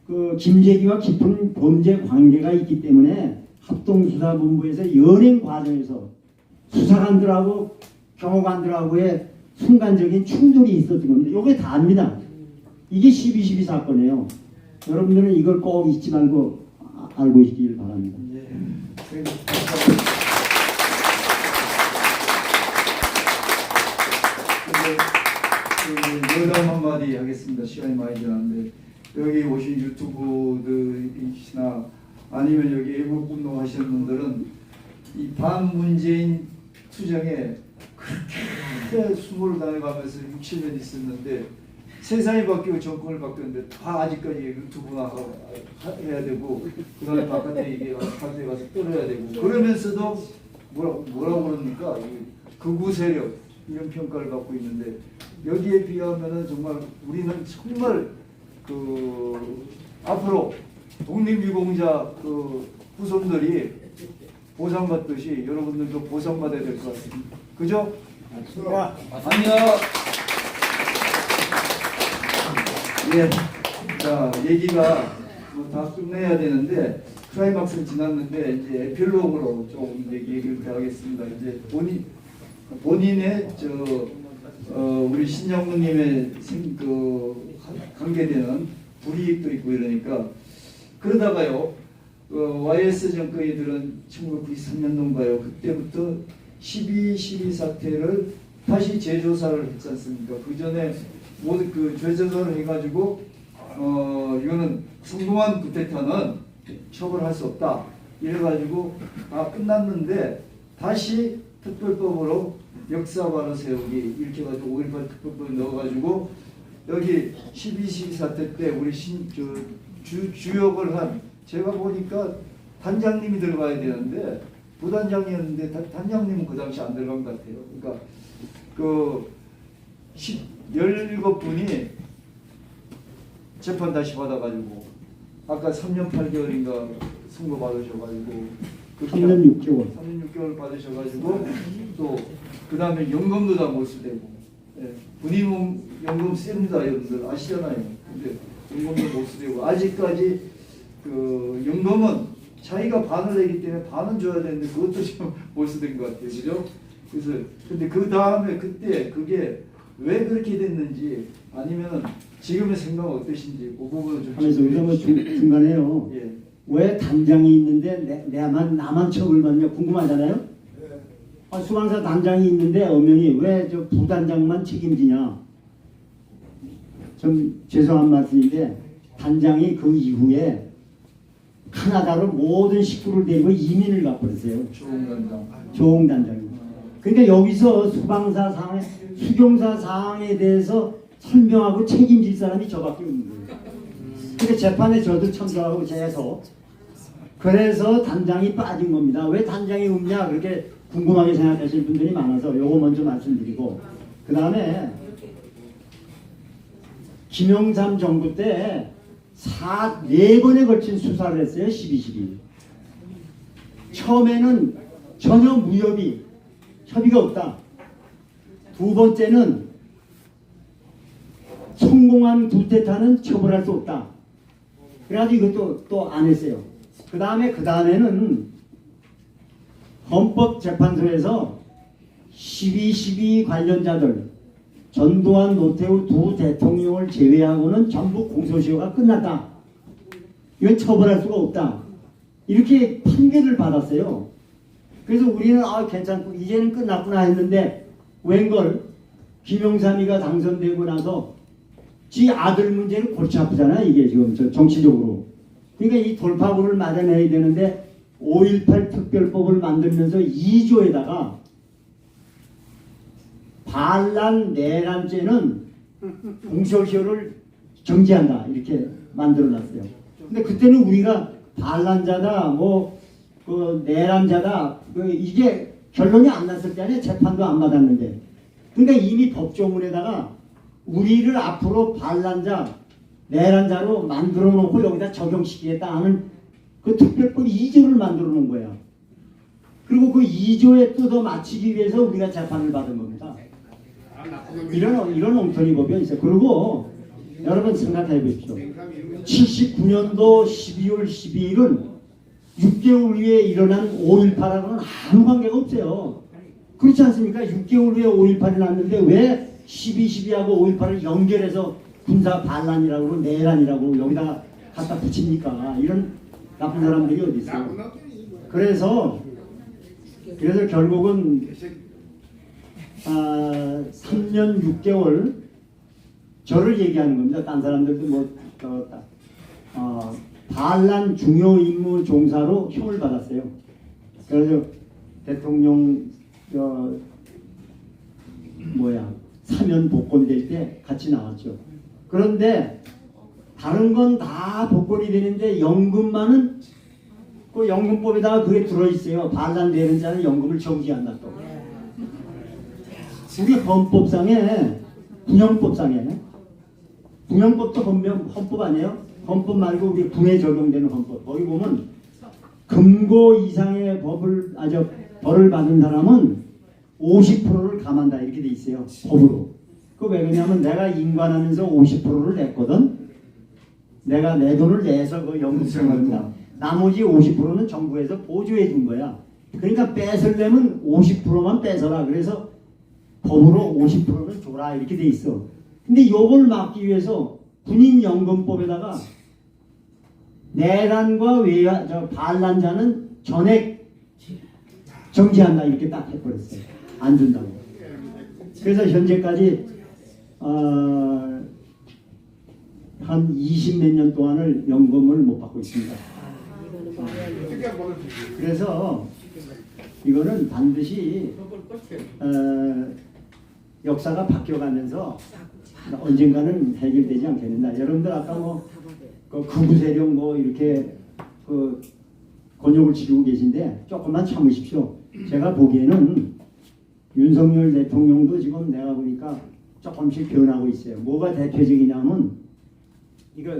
그 김재기와 깊은 범죄 관계가 있기 때문에 합동수사본부에서 연행 과정에서 수사관들하고 경호관들하고의 순간적인 충돌이 있었던 겁니다. 이게 다입니다. 이게 12.12 사건이에요. 여러분들은 이걸 꼭 잊지 말고 알고 있길 바랍니다. 예. 여담 한마디 하겠습니다. 시간이 많이 지났는데 여기 오신 유튜브들이시나 아니면 여기 애국 운동하시는 분들은 이 반문재인 투쟁에 그렇게 수모를 당해가면서 6, 7년 있었는데 세상이 바뀌고 정권을 바뀌었는데 다 아직까지 유튜브나 해야 되고 그 다음에 바깥에 이게 바깥에 가서 떨어야 되고 그러면서도 뭐라고 그럽니까? 극우 세력 이런 평가를 받고 있는데 여기에 비하면은 정말 우리는 정말 그 앞으로 독립유공자 그 후손들이 보상받듯이 여러분들도 보상받아야 될 것 같습니다. 그죠? 아니요. 예. 자, 얘기가 뭐 다 끝내야 되는데 클라이막스는 지났는데 이제 에필로그로 조금 얘기를 더 하겠습니다. 이제 본인의 우리 신영무님의 그 관계되는 불이익도 있고 이러니까 그러다가요. YS 정권이 들은 1993년도인가요? 그때부터 12.12 사태를 다시 재조사를 했지 않습니까? 그 전에 모든 그 재조사를 해가지고 이거는 성공한 구테타는 처벌할 수 없다. 이래가지고 다 끝났는데 다시 특별법으로 역사바로 세우기 이렇게 해가지고 5.18 특별법 넣어가지고 여기 12.12 사태 때 우리 주역을 한 제가 보니까 단장님이 들어가야 되는데 부단장이었는데 단장님은 그 당시 안 들어간 것 같아요. 그러니까 그 17분이 재판 다시 받아가지고 아까 3년 8개월인가 선고 받으셔가지고 3년 6개월 3년 6개월 받으셔가지고 또 그 다음에 연금도 다 못 쓰되고 예. 군인 연금 셉니다 여러분들 아시잖아요. 근데 연금도 못 쓰되고 아직까지 그 연금은 자기가 반을 내기 때문에 반은 줘야 되는데 그것도 좀 못 쓰된 것 같아요. 그죠? 그래서 근데 그 다음에 그때 그게 왜 그렇게 됐는지 아니면은 지금의 생각은 어떠신지 그 부분을 좀 하면서 우리가 중간에요. 예. 왜 단장이 있는데 나만 처벌받냐 궁금하잖아요. 수방사 단장이 있는데 엄연히 왜 저 부단장만 책임지냐. 좀 죄송한 말씀인데 단장이 그 이후에 카나다로 모든 식구를 데리고 이민을 가버렸어요. 조홍 단장이. 그러니까 여기서 수경사 사항에 대해서 설명하고 책임질 사람이 저밖에 없는 거예요. 근데 재판에 저도 참석하고 해서 그래서 단장이 빠진 겁니다. 왜 단장이 없냐 그렇게 궁금하게 생각하시는 분들이 많아서 요거 먼저 말씀드리고 그 다음에 김영삼 정부 때 4번에 걸친 수사를 했어요. 12.12 처음에는 전혀 협의가 없다. 두 번째는 성공한 구테타는 처벌할 수 없다. 그래가지고 이것도 또 안 했어요. 그 다음에는 헌법재판소에서 12.12 관련자들 전두환, 노태우 두 대통령을 제외하고는 전부 공소시효가 끝났다. 이건 처벌할 수가 없다. 이렇게 판결을 받았어요. 그래서 우리는 괜찮고 이제는 끝났구나 했는데 웬걸 김영삼이가 당선되고 나서 지 아들 문제는 골치 아프잖아요. 이게 지금 정치적으로. 그러니까 이 돌파구를 마련해야 되는데 5.18 특별법을 만들면서 2조에다가 반란 내란죄는 공소시효를 정지한다 이렇게 만들어놨어요. 근데 그때는 우리가 반란자다 그 내란자다 이게 결론이 안 났을 때 아니에요. 재판도 안 받았는데. 그러니까 이미 법조문에다가 우리를 앞으로 반란자 내란자로 만들어 놓고 여기다 적용시키겠다 하는 그 특별법 2조를 만들어 놓은 거야. 그리고 그 2조에 뜯어 맞추기 위해서 우리가 재판을 받은 겁니다. 이런 엉터리 법이 있어요. 그리고 여러분 생각해 보십시오. 79년도 12월 12일은 6개월 후에 일어난 5.18하고는 아무 관계가 없어요. 그렇지 않습니까? 6개월 후에 5.18이 났는데 왜 12.12하고 5.18을 연결해서 군사 반란이라고 내란이라고 여기다가 갖다 붙입니까? 이런 나쁜 사람들이 어디 있어요? 그래서 결국은 3년 6개월 저를 얘기하는 겁니다. 딴 사람들도 반란 중요 임무 종사로 형을 받았어요. 그래서 대통령 사면 복권될 때 같이 나왔죠. 그런데 다른 건 다 복권이 되는데 연금만은 그 연금법에다가 그게 들어있어요. 반란되는 자는 연금을 정지한다 또. 우리 헌법상에 분형법도 헌법 아니에요? 헌법 말고 우리 군에 적용되는 헌법. 거기 보면 금고 이상의 벌을 받은 사람은 50%를 감한다 이렇게 돼 있어요. 법으로. 그 왜 그러냐면 내가 인관하면서 50%를 냈거든. 내가 내 돈을 내서 그 연금 생활입니다. 나머지 50%는 정부에서 보조해 준 거야. 그러니까 뺏으려면 50%만 뺏어라. 그래서 법으로 50%는 줘라 이렇게 돼 있어. 근데 요걸 막기 위해서 군인연금법에다가 내란과 반란자는 전액 정지한다 이렇게 딱 해버렸어요. 안 준다고. 그래서 현재까지 한 20몇 년 동안을 연금을 못 받고 있습니다. 그래서 이거는 반드시 역사가 바뀌어가면서 언젠가는 해결되지 않겠는가. 여러분들 아까 그 극우 세력 이렇게 그 권욕을 지르고 계신데 조금만 참으십시오. 제가 보기에는 윤석열 대통령도 지금 내가 보니까 조금씩 변하고 있어요. 뭐가 대표적이냐면 이거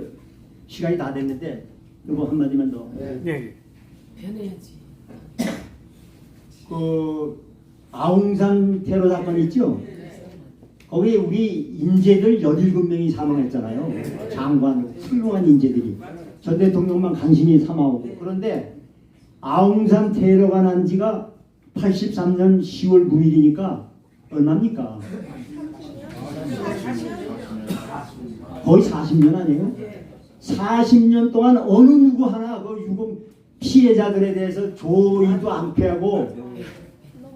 시간이 다 됐는데 이거 한마디만 더. 네. 변해야지. 그 아웅산 테러 사건 있죠? 거기에 우리 인재들 17명이 사망했잖아요. 장관, 훌륭한 인재들이. 전 대통령만 간신히 삼아오고. 그런데 아웅산 테러가 난 지가 83년 10월 9일이니까 얼마입니까? 거의 40년 아니에요? 40년 동안 어느 누구 하나 그 유공 피해자들에 대해서 조의도 안 피하고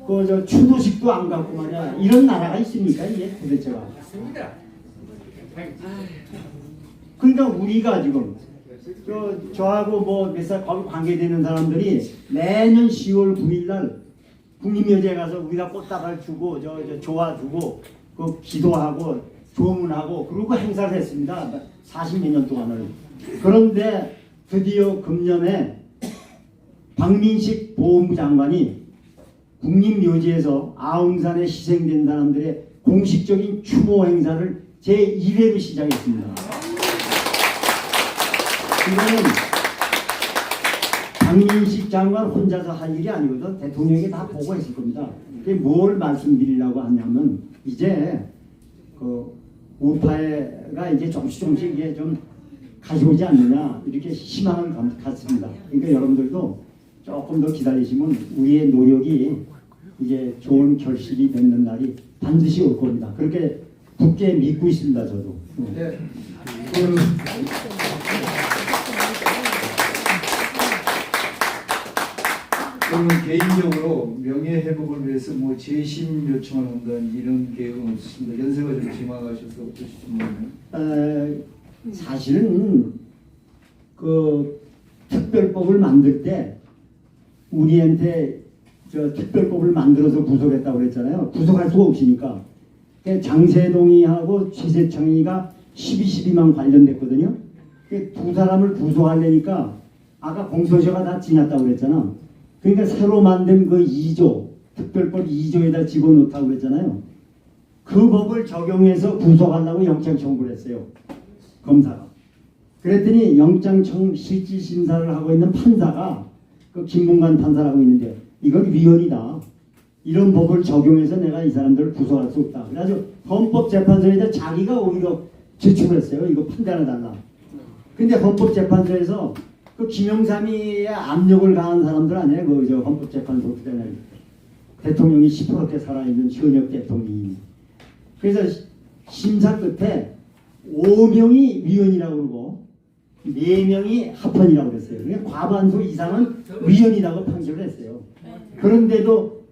그 추도식도 안 갖고 말이야. 이런 나라가 있습니까 이게 도대체가? 그러니까 우리가 지금 저하고 몇 살 거기 관계되는 사람들이 매년 10월 9일날 국립묘지에 가서 우리가 꽃다발 주고 조화 주고 그 기도하고 조문하고 그리고 행사를 했습니다. 40몇 년 동안을. 그런데 드디어 금년에 박민식 보훈부 장관이 국립묘지에서 아웅산에 희생된 사람들의 공식적인 추모 행사를 제1회로 시작했습니다. 이거는 박민식 장관 혼자서 할 일이 아니거든. 대통령이 다 보고했을 겁니다. 그게 뭘 말씀드리려고 하냐면 이제 그 우파가 이제 조금씩 이게 좀 가져오지 않느냐 이렇게 희망을 갖습니다. 그러니까 여러분들도 조금 더 기다리시면 우리의 노력이 이제 좋은 결실이 맺는 날이 반드시 올 겁니다. 그렇게 굳게 믿고 있습니다. 저도. 네. 그러면 개인적으로 명예 회복을 위해서 재심 요청을 한다는 이런 계획은 없으십니까? 연세가 좀 지나가셔서 어떠실지 사실은 그 특별법을 만들 때 우리한테 특별법을 만들어서 구속했다고 그랬잖아요. 구속할 수가 없으니까. 장세동이하고 최세창이가 12.12만 관련됐거든요. 두 사람을 구속하려니까 아까 공소시효가 다 지났다고 그랬잖아. 그러니까 새로 만든 그 2조, 특별법 2조에다 집어넣다고 그랬잖아요. 그 법을 적용해서 구속하려고 영장 청구를 했어요. 검사가. 그랬더니 영장청 실질심사를 하고 있는 판사가 그 김문관 판사를 하고 있는데 이건 위헌이다. 이런 법을 적용해서 내가 이 사람들을 구속할 수 없다. 그래서 헌법재판소에다 자기가 오히려 제출을 했어요. 이거 판단해달라. 근데 헌법재판소에서 그 김영삼이의 압력을 가한 사람들 아니에요. 그 헌법재판소 때문에 대통령이 시퍼렇게 살아있는 현역 대통령이. 그래서 심사 끝에 5명이 위헌이라고 그러고 4명이 합헌이라고 그랬어요. 그러니까 과반수 이상은 위헌이라고 판결을 했어요. 그런데도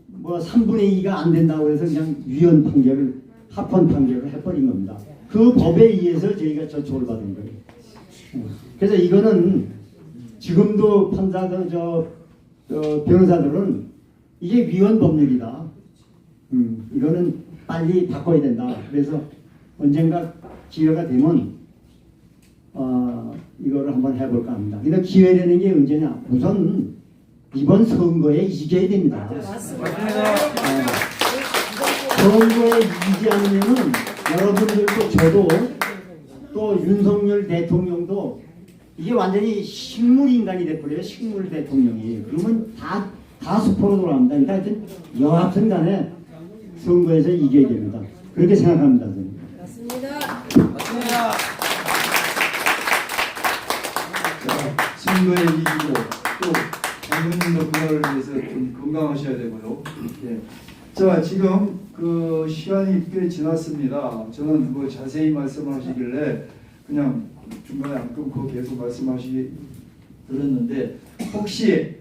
뭐 3분의 2가 안 된다고 해서 그냥 위헌 판결을 합헌 판결을 해버린 겁니다. 그 법에 의해서 저희가 저촉을 받은 거예요. 그래서 이거는 지금도 판사들 변호사들은 이게 위헌 법률이다. 이거는 빨리 바꿔야 된다. 그래서 언젠가 기회가 되면 이거를 한번 해볼까 합니다. 근데 기회되는 게 언제냐? 우선 이번 선거에 이겨야 됩니다. 선거에 이기지 않으면은 여러분들도 저도 또 윤석열 대통령도 이게 완전히 식물 인간이 돼버려요. 식물 대통령이. 그러면 다 수포로 돌아갑니다. 그러니까 하여튼 여하튼 간에 선거에서 이겨야 됩니다. 그렇게 생각합니다. 저는. 맞습니다. 선거에 이기고 또 장모님도 그날을 위해서 좀 건강하셔야 되고요. 예. 자, 지금 그 시간이 꽤 지났습니다. 저는 뭐 자세히 말씀하시길래 그냥 중간에 안 끊고 계속 말씀하시 들었는데 혹시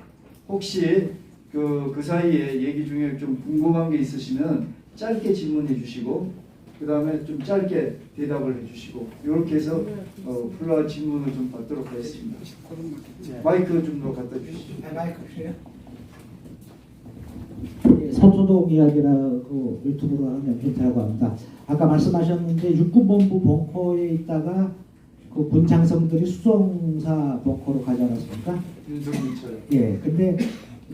그 사이에 얘기 중에 좀 궁금한 게 있으시면 짧게 질문해 주시고 그 다음에 좀 짧게 대답을 해주시고 이렇게 해서 플라 질문을 좀 받도록 하겠습니다. 마이크 좀 더 갖다 주시죠. 마이크 주세요. 서초동 이야기라고 유튜브로 하는 염준태라고 합니다. 아까 말씀하셨는데 육군본부 벙커에 있다가 그 군장성들이 수송사 벙커로 가지 않았습니까? 윤석열처럼. 예. 근데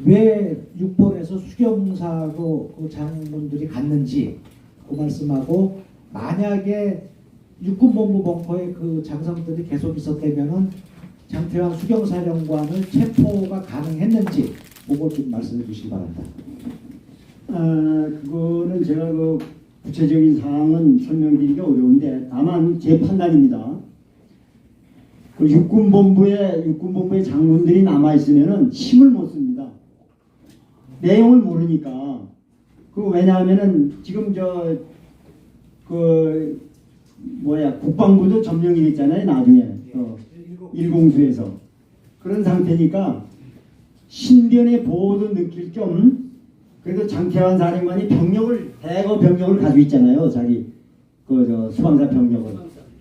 왜 육본에서 수경사로 그 장군들이 갔는지 그 말씀하고 만약에 육군본부 벙커에 그 장성들이 계속 있었다면은 장태환 수경사령관을 체포가 가능했는지 그걸 좀 말씀해 주시기 바랍니다. 그거는 제가 그 구체적인 사항은 설명드리기 어려운데 다만 제 판단입니다. 그 육군본부의 장군들이 남아 있으면은 힘을 못 씁니다. 내용을 모르니까. 그 왜냐하면은 지금 국방부도 점령이 됐잖아요. 나중에 일공수에서 그런 상태니까 신변의 보호도 느낄 겸 그래도 장태환 사령관이 대거 병력을 가지고 있잖아요. 자기 수방사 병력을.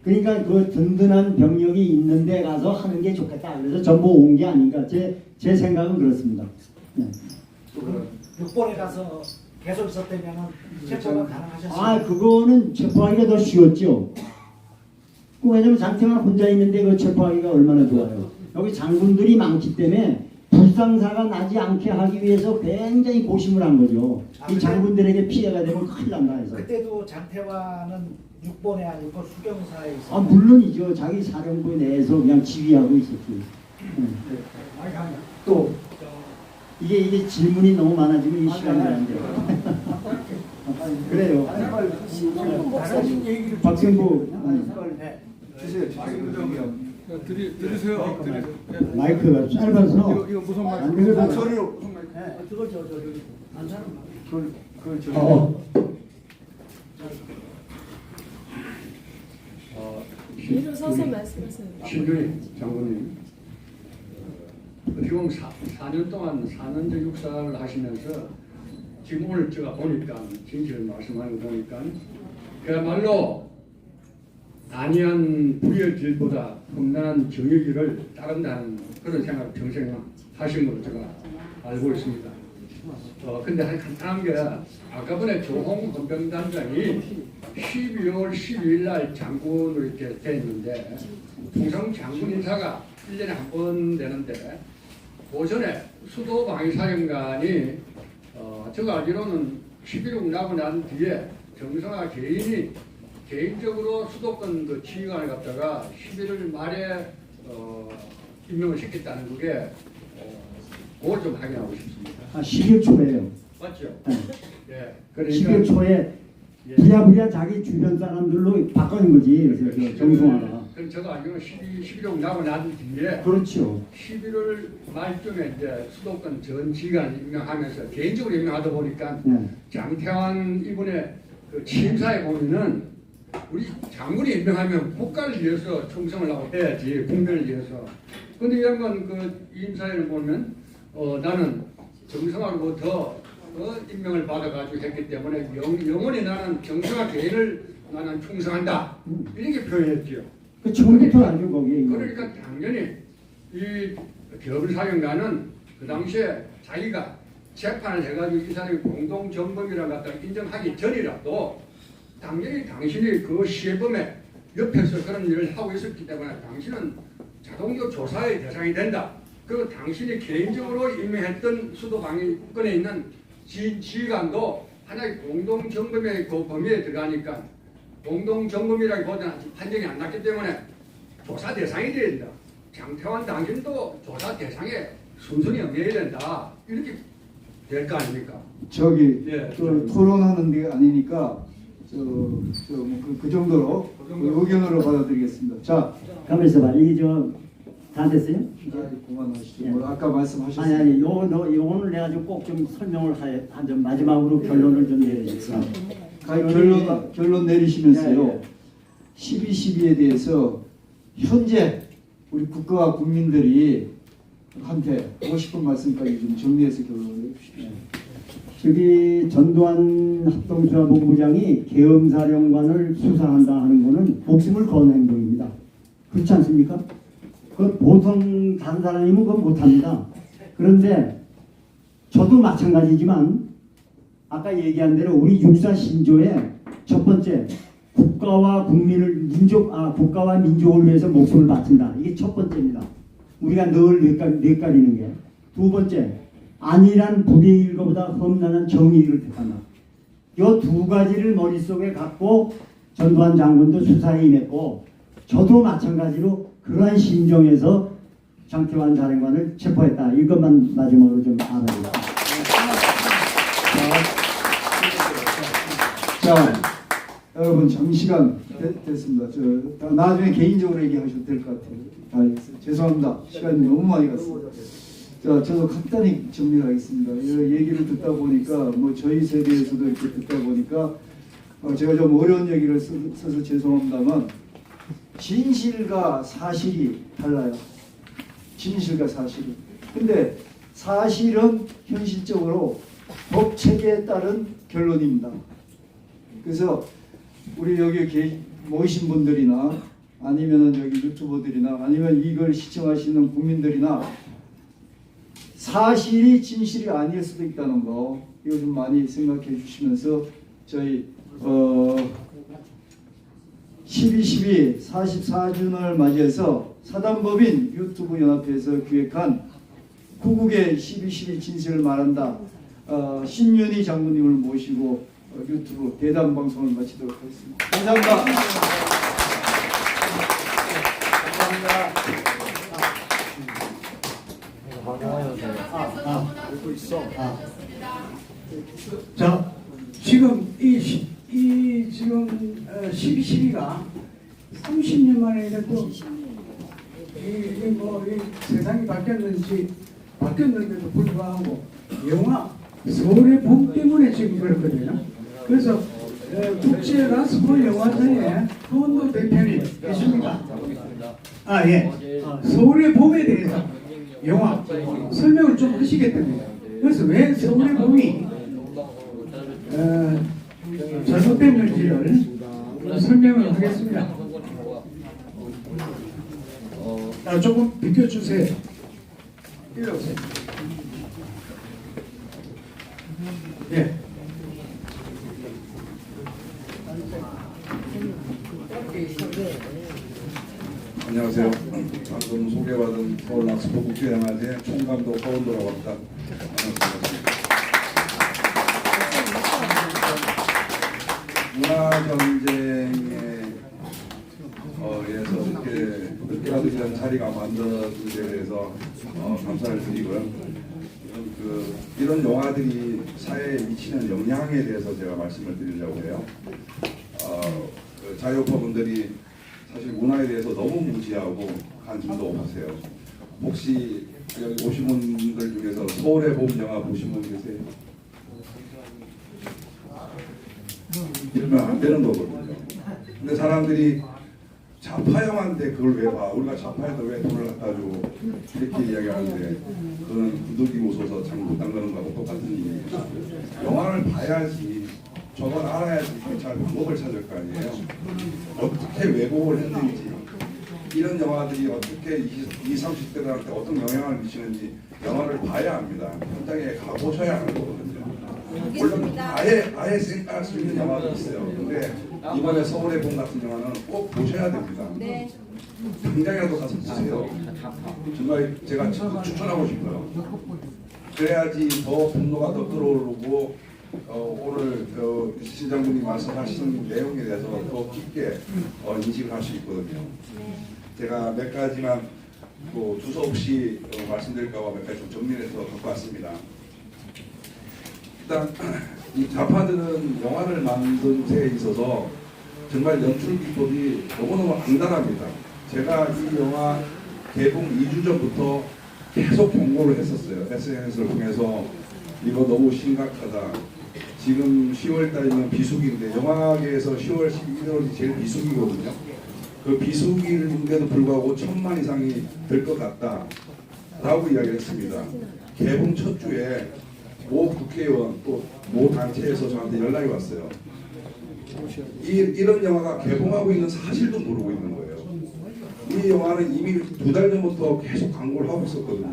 그러니까 그 든든한 병력이 있는데 가서 하는 게 좋겠다. 그래서 전부 온 게 아닌가. 제 생각은 그렇습니다. 네. 육본에 가서 계속 있었다면 체포가 가능하셨어요? 그거는 체포하기가 더 쉬웠죠. 왜냐면 장태환 혼자 있는데 그 체포하기가 얼마나 좋아요. 여기 장군들이 많기 때문에 불상사가 나지 않게 하기 위해서 굉장히 고심을 한 거죠. 이 장군들에게 피해가 되면 큰일 난다 해서. 그때도 장태환은 육본에 아니고 수경사에 있었어요. 물론이죠. 자기 사령부 내에서 그냥 지휘하고 있었죠. 또 이게 질문이 너무 많아지면 이 시간이 안 돼요. 그래요. 박승부 주세요. 들으세요. 마이크가 짧아서 이거 무슨 말? 안 되거든요. 소리로. 그걸 안 사는 일어서서 말씀하세요. 신준희 장군님, 지금 4년 동안 4년제 육사를 하시면서 지금 오늘 제가 보니까 진실을 말씀하는 거 보니까 그야말로 안이한 불의의 길보다 험난한 정의 길을 따른다는 그런 생각 평생 하신 걸로 제가 알고 있습니다. 근데 한 간단한 게 아까 전에 조홍 헌병단장이 12월 12일 날 장군으로 이렇게 돼 있는데 통상 장군 인사가 1년에 한 번 되는데 오전에 수도 방위사령관이 제가 알기로는 11월 나고 난 뒤에 정성화 개인이 개인적으로 수도권 그 지휘관을 갖다가 11월 말에 임명을 시켰다는 그게 그걸 좀 확인하고 싶습니다. 12월 초에요. 맞죠? 네. 예. 12월 초에 예. 부랴부랴 자기 주변 사람들로 바꿔는 거지. 그래서 정성화가. 그럼 제가 알기로는 11월 나고 난 뒤에 그렇죠. 11월 말쯤에 이제 수도권 전 지휘관 임명하면서 개인적으로 임명하다 보니까 네. 장태환 이번에 그 취임사에 보면은 우리 장군이 임명하면 국가를 위해서 충성을 하고 해야지 국민을 위해서. 근데 이 양반 그 임사회를 보면 나는 정성하고 더 임명을 받아가지고 했기 때문에 영원히 나는 정성화 개인을 나는 충성한다 이렇게 표현했지요. 그 처음부터 아주 거기에. 그러니까 당연히 이 결사령관은 그 당시에 자기가 재판을 해가지고 이 사람이 공동정범이라고 갖다 인정하기 전이라도 당연히 당신이 그 시범에 옆에서 그런 일을 하고 있었기 때문에 당신은 자동적 조사의 대상이 된다. 그리고 당신이 개인적으로 임명했던 수도방위권에 있는 지휘관도 하나의 공동정범의 그 범위에 들어가니까 공동정범이라기보다는 아직 판정이 안 났기 때문에 조사 대상이 돼야 된다. 장태환 당신도 조사 대상에 순순히 응해야 된다. 이렇게 될 거 아닙니까? 저기 예. 그 토론하는 게 아니니까 그 정도로 의견으로 받아들이겠습니다. 자, 가만 있어봐. 이게 다 됐어요? 그만하시죠. 예. 뭐 아까 말씀하셨어요. 아니 요거는 내가 좀 꼭 좀 설명을 좀 마지막으로 결론을 좀 내려주세요. 결론 내리시면서요. 예, 예. 12.12에 대해서 현재 우리 국가와 국민들이 한테 하고 싶은 말씀까지 좀 정리해서 결론을 해주십시오. 저기 전두환 합동수사본부장이 계엄사령관을 수사한다 하는 거는 목숨을 거는 행동입니다. 그렇지 않습니까? 그 보통 다른 사람이면 그건 못합니다. 그런데 저도 마찬가지지만 아까 얘기한 대로 우리 육사 신조의 첫 번째 국가와 국가와 민족을 위해서 목숨을 바친다. 이게 첫 번째입니다. 우리가 늘 뇌까리는 게. 두 번째, 안일한 불의의 것보다 험난한 정의를 택한다. 이 두 가지를 머릿속에 갖고 전두환 장군도 수사에 임했고 저도 마찬가지로 그러한 심정에서 장태환 사령관을 체포했다. 이것만 마지막으로 좀 알아보겠습니다. 자, 여러분 잠시간 됐습니다. 나중에 개인적으로 얘기하셔도 될 것 같아요. 다 죄송합니다. 시간이 너무 많이 갔습니다. 자, 저도 간단히 정리를 하겠습니다. 이 얘기를 듣다 보니까 뭐 저희 세대에서도 이렇게 듣다 보니까 제가 좀 어려운 얘기를 써서 죄송합니다만 진실과 사실이 달라요. 진실과 사실이. 근데 사실은 현실적으로 법 체계에 따른 결론입니다. 그래서 우리 여기 모이신 분들이나 아니면은 여기 유튜버들이나 아니면 이걸 시청하시는 국민들이나 사실이 진실이 아닐 수도 있다는 거 이거 좀 많이 생각해 주시면서 저희 12.12 44주년을 맞이해서 사단법인 유튜브 연합회에서 기획한 구국의 12.12 진실을 말한다. 신윤희 장군님을 모시고 유튜브 대담 방송을 마치도록 하겠습니다. 감사합니다. 자, 지금 지금 12.12가 30년 만에 이래도 이 세상이 바뀌었는데도 불구하고 영화 서울의 봄 때문에 지금 그렇거든요. 그래서 국제 라스볼 영화제에 후원도 대표님 계십니까? 아 예. 서울의 봄에 대해서 영화 설명을 좀 하시겠답니다. 그래서 왜 서울의 봄이 잘못됐는지를 설명을 하겠습니다. 조금 비켜주세요. 이리 오세요. 예. 안녕하세요. 방금 소개받은 서울 락스포 국제영화제 총감독 서울도라고 합니다. 반갑습니다. 전쟁에 의해서 이렇게 늦게라도 이런 자리가 만들어진 데 대해서 감사를 드리고요. 이런 영화들이 사회에 미치는 영향에 대해서 제가 말씀을 드리려고 해요. 자유우파분들이 사실 문화에 대해서 너무 무지하고 관심도 없으세요. 혹시 여기 오신 분들 중에서 서울의 봄 영화 보신 분 계세요? 이러면 안 되는 거거든요. 근데 사람들이 좌파 영화인데 그걸 왜 봐? 우리가 좌파에도 왜 돈을 갖다 줘? 이렇게 이야기하는데 그건 부득이 웃어서 잘못 담그는 거하고 똑같은 얘기예요. 영화를 봐야지, 저걸 알아야지 잘 방법을 찾을 거 아니에요. 어떻게 왜곡을 했는지, 이런 영화들이 어떻게 20, 30대들한테 어떤 영향을 미치는지 영화를 봐야 합니다. 현장에 가보셔야 하는 거거든요. 물론 아예 생각할 수 있는 영화도 있어요. 근데 이번에 서울의 봄 같은 영화는 꼭 보셔야 됩니다. 네. 당장이라도 가서 보세요. 정말 제가 추천하고 싶어요. 그래야지 더 분노가 더 끌어오르고 오늘 신 장군이 말씀하신 내용에 대해서 더 깊게 인식을 할 수 있거든요. 제가 몇 가지만 두서없이 말씀드릴까 봐 몇 가지 좀 정리해서 갖고 왔습니다. 일단 이 좌파들은 영화를 만든 데 있어서 정말 연출 기법이 너무너무 안달합니다. 제가 이 영화 개봉 2주 전부터 계속 경고를 했었어요. SNS를 통해서 이거 너무 심각하다. 지금 10월 달이면 비수기인데 영화계에서 10월 11월이 제일 비수기거든요. 그 비수기인데도 불구하고 1000만 이상이 될 것 같다 라고 이야기를 했습니다. 개봉 첫 주에 모 국회의원 또 모 단체에서 저한테 연락이 왔어요. 이런 영화가 개봉하고 있는 사실도 모르고 있는 거예요. 이 영화는 이미 2달 전부터 계속 광고를 하고 있었거든요.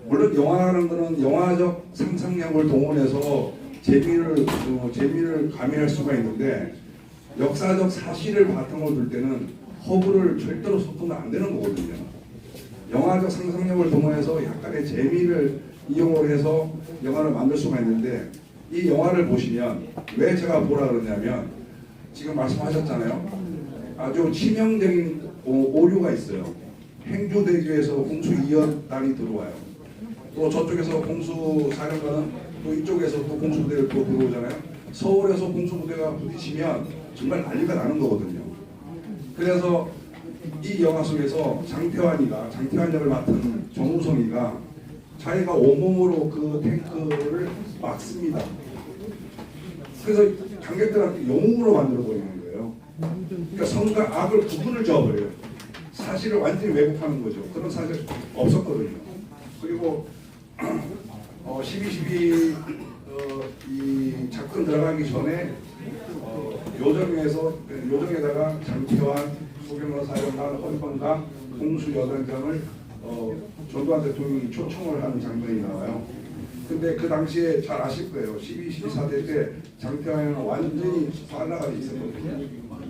물론 영화라는 거는 영화적 상상력을 동원해서 재미를 가미할 수가 있는데 역사적 사실을 바탕으로 둘 때는 허구를 절대로 섞으면 안 되는 거거든요. 영화적 상상력을 동원해서 약간의 재미를 이용을 해서 영화를 만들 수가 있는데 이 영화를 보시면 왜 제가 보라 그러냐면 지금 말씀하셨잖아요. 아주 치명적인 오류가 있어요. 행주대교에서 공수 2연단이 들어와요. 또 저쪽에서 공수사령관은 또 이쪽에서 또 공수부대를 또 들어오잖아요. 서울에서 공수부대가 부딪히면 정말 난리가 나는 거거든요. 그래서 이 영화 속에서 장태환 역을 맡은 정우성이가 자기가 온몸으로 그 탱크를 막습니다. 그래서 관객들한테 영웅으로 만들어 버리는 거예요. 그러니까 선과 악을 구분을 지어버려요. 사실을 완전히 왜곡하는 거죠. 그런 사실 없었거든요. 그리고 12.12 이 작전 들어가기 전에 요정에다가 장태환, 소경원 사령관, 헌병감, 공수여단장을 전두환 대통령이 초청을 하는 장면이 나와요. 근데 그 당시에 잘 아실 거예요. 12.12 사태 때 장태환은 완전히 깔라가려 있었거든요.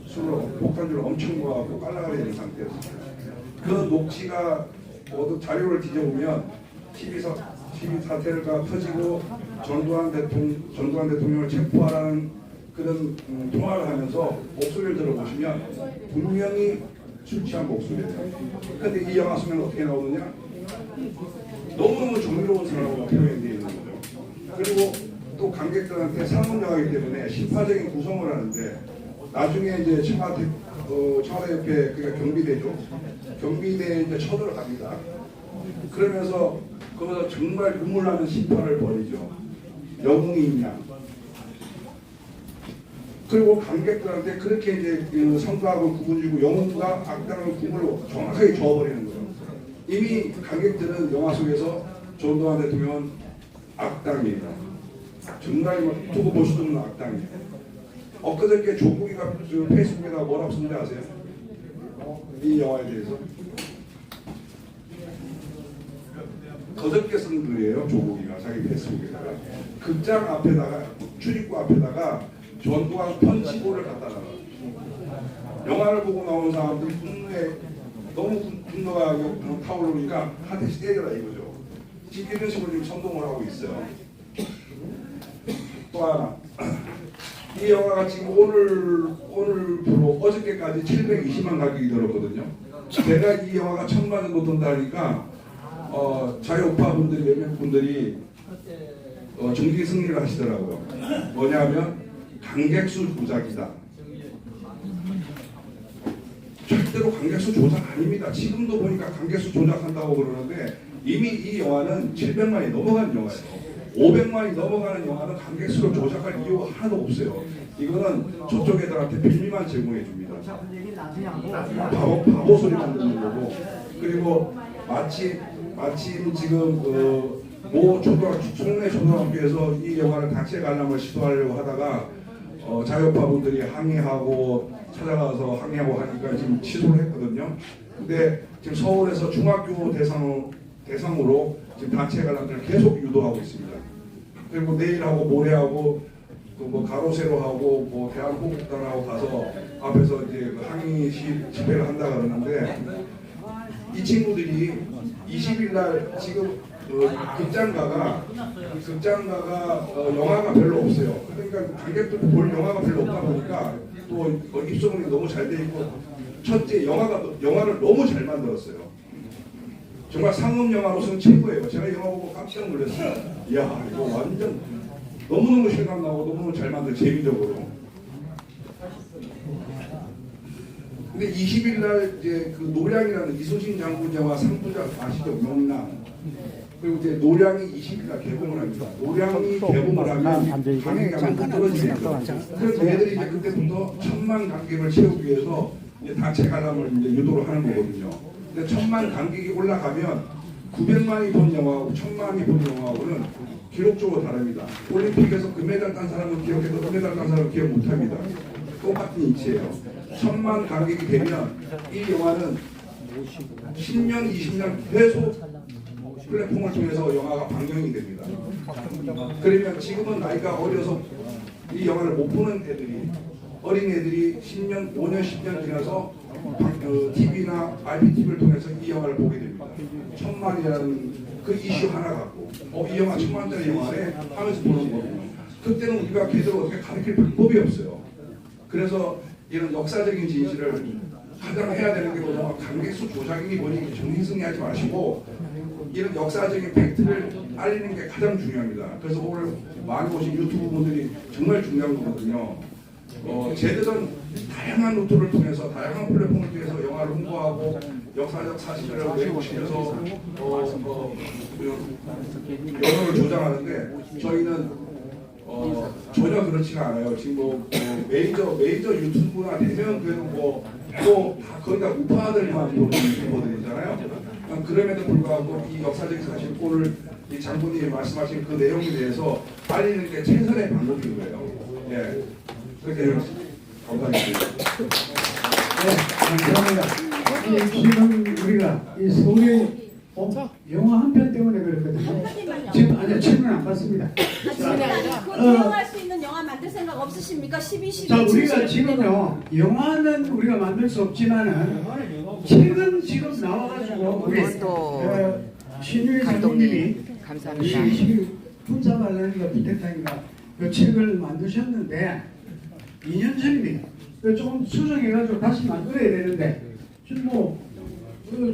술로 폭탄주를 엄청 모아갖고 깔라가려 있는 상태였어요. 그 녹취가 모두 자료를 뒤져보면 12 사태가 터지고 전두환 대통령을 체포하라는 그런 통화를 하면서 목소리를 들어보시면 분명히 술 취한 목소리예요. 근데 이 영화 속에는 어떻게 나오느냐? 너무너무 정의로운 사람으로 표현되어 있는 거죠. 그리고 또 관객들한테 상업영화이기 때문에 심파적인 구성을 하는데 나중에 이제 청와대 옆에 그러니까 경비대죠. 경비대에 이제 쳐들어갑니다. 그러면서 거기서 정말 눈물 나는 심판을 벌이죠. 영웅이 있냐? 그리고 관객들한테 그렇게 이제 그 선과악을 구분주고 영웅과 악당을 구분을 정확하게 저어버리는 거예요. 이미 관객들은 영화 속에서 전두환 대통령은 악당입니다. 정말 두고 볼 수도 없는 악당이에요. 엊그저께 조국이가 페이스북에다 뭐라고 쓴지 아세요? 이 영화에 대해서 거저께 쓴 글이에요. 조국이가 자기 페이스북에다가 극장 앞에다가 출입구 앞에다가 전두환 편지고를 갖다 놔요. 영화를 보고 나온 사람들이 너무 분노가 타오르니까 한 대씩 때려라 이거죠. 지금 이런 식으로 지금 선동을 하고 있어요. 또 하나 이 영화가 지금 오늘부로 어저께까지 720만 가격이 들었거든요. 제가 이 영화가 1000만 정도 든다니까 자유우파 분들이 몇몇 분들이 정기 승리를 하시더라고요. 뭐냐면 관객수 조작이다. 절대로 관객수 조작 아닙니다. 지금도 보니까 관객수 조작한다고 그러는데 이미 이 영화는 700만이 넘어간 영화예요. 500만이 넘어가는 영화는 관객수를 조작할 이유가 하나도 없어요. 이거는 저쪽 애들한테 빌미만 제공해 줍니다. 바보 소리만 듣는 거고. 그리고 마침 지금 모 송내 초등학교에서 이 영화를 단체 관람을 시도하려고 하다가 자유파 분들이 항의하고 찾아가서 항의하고 하니까 지금 취소를 했거든요. 근데 지금 서울에서 중학교 대상으로 지금 단체 관람들을 계속 유도하고 있습니다. 그리고 내일하고 모레하고 뭐 가로세로 하고 뭐 대한민국단하고 가서 앞에서 이제 그 항의 집회를 한다 그러는데 이 친구들이 20일 날 지금 극장가가 영화가 별로 없어요. 그러니까 관객들도 볼 영화가 별로 없다 보니까 또 입소문이 너무 잘 돼 있고 첫째 영화를 너무 잘 만들었어요. 정말 상업 영화로서는 최고예요. 제가 영화 보고 깜짝 놀랐어요. 이야 이거 완전 너무너무 실감나고 너무너무 잘 만든 재미적으로. 근데 20일 날 이제 그 노량이라는 이순신 장군 영화 3부작 아시죠? 명랑. 그리고 이제 노량이 20일 날 개봉을 합니다. 노량이 개봉을 하면 관객이 한번 떨어지겠죠. 그래서 얘들이 이제 그때부터 1000만 관객을 채우기 위해서 이제 단체 관람을 이제 유도를 하는 거거든요. 근데 1000만 관객이 올라가면 900만이 본 영화하고 1000만이 본 영화하고는 기록적으로 다릅니다. 올림픽에서 금메달 딴 사람은 기억해도 금메달 딴 사람은 기억 못합니다. 똑같은 이치예요. 1000만 관객이 되면 이 영화는 10년, 20년 계속 플랫폼을 통해서 영화가 방영이 됩니다. 그러면 지금은 나이가 어려서 이 영화를 못 보는 애들이 어린 애들이 10년, 5년, 10년 지나서 TV나 IPTV를 통해서 이 영화를 보게 됩니다. 1000만이라는 그 이슈 하나 갖고 이 영화 1000만짜리 영화네 하면서 보는 거거든요. 그때는 우리가 걔들을 어떻게 가르칠 방법이 없어요. 그래서 이런 역사적인 진실을 가장 해야 되는 게 뭐냐면 관객수 조작이니 뭐니 정신승리하지 마시고 이런 역사적인 팩트를 알리는 게 가장 중요합니다. 그래서 오늘 많이 보신 유튜브 분들이 정말 중요한 거거든요. 쟤들은 다양한 루트를 통해서 다양한 플랫폼을 통해서 영화를 홍보하고 역사적 사실을 왜곡시켜서 여론을 조장하는데 저희는 전혀 그렇지가 않아요. 지금 메이저 유튜브나 대면 또다 거의 다 우파들만 보는 유튜버들이잖아요. 그럼에도 불구하고 이 역사적인 사실 오늘 이 장군님이 말씀하신 그 내용에 대해서 알리는 게 최선의 방법인 거예요. 예, 그렇게 감사합니다. 네, 감사합니다. 지금 우리가 이 서울의 영화 한 편 때문에 그랬거든요. 지금 아니요 질문 안 받습니다. 대응할 수 있는 영화 만들 생각 없으십니까? 12, 12, 자, 우리가 지금요 영화는 우리가 만들 수 없지만은 책은 지금 나와가지고 우리 신유희 장군님이 감사합니다. 군사 관련인가 비택타인가 그 책을 만드셨는데 2년 전입니다. 조금 수정해가지고 다시 만들어야 되는데 지금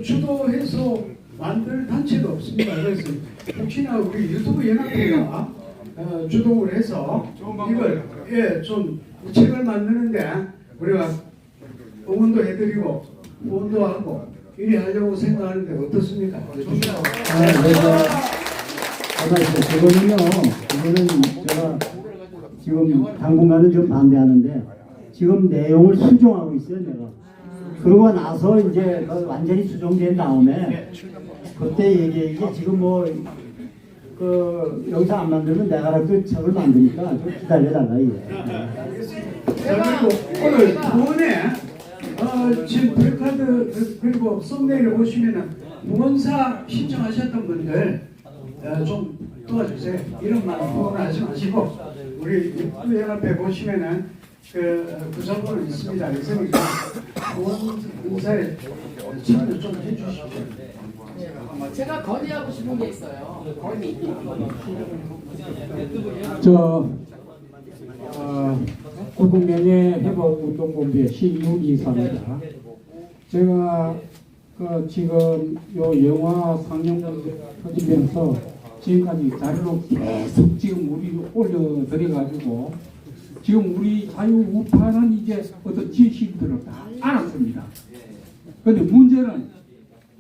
주도해서 만들 단체도 없습니다. 그래서 혹시나 우리 유튜브 연합회가 주동을 해서 이걸 좀 책을 만드는데 우리가 응원도 해드리고 후원도 하고 이리 하려고 생각하는데 어떻습니까? 이거는 제가 지금 당분간은 좀 반대하는데 지금 내용을 수정하고 있어요, 내가. 그러고 나서 이제 완전히 수정된 다음에 그때 이게 지금 여기서 안 만들면 내가 그 책을 만드니까 좀 기다려달라 이게. 자, 그리고 오늘 후원에 지금 플래카드 그리고 썸네일을 보시면은 후원사 신청하셨던 분들 좀 도와주세요. 이름만 후원하지 마시고 우리 연합회 보시면은 그 구성원은 있습니다. 그러니까 후원사에 참여 좀 해주십시오. 제가 건의하고 싶은 게 있어요. 건의. 수국명예회복운동본부의 시윤 이사입니다. 제가 지금 요 영화 상영을 터지면서 지금까지 자료로 계속 지금 우리 올려드려가지고 지금 우리 자유우파는 이제 어떤 진실들을 다 알았습니다. 그런데 문제는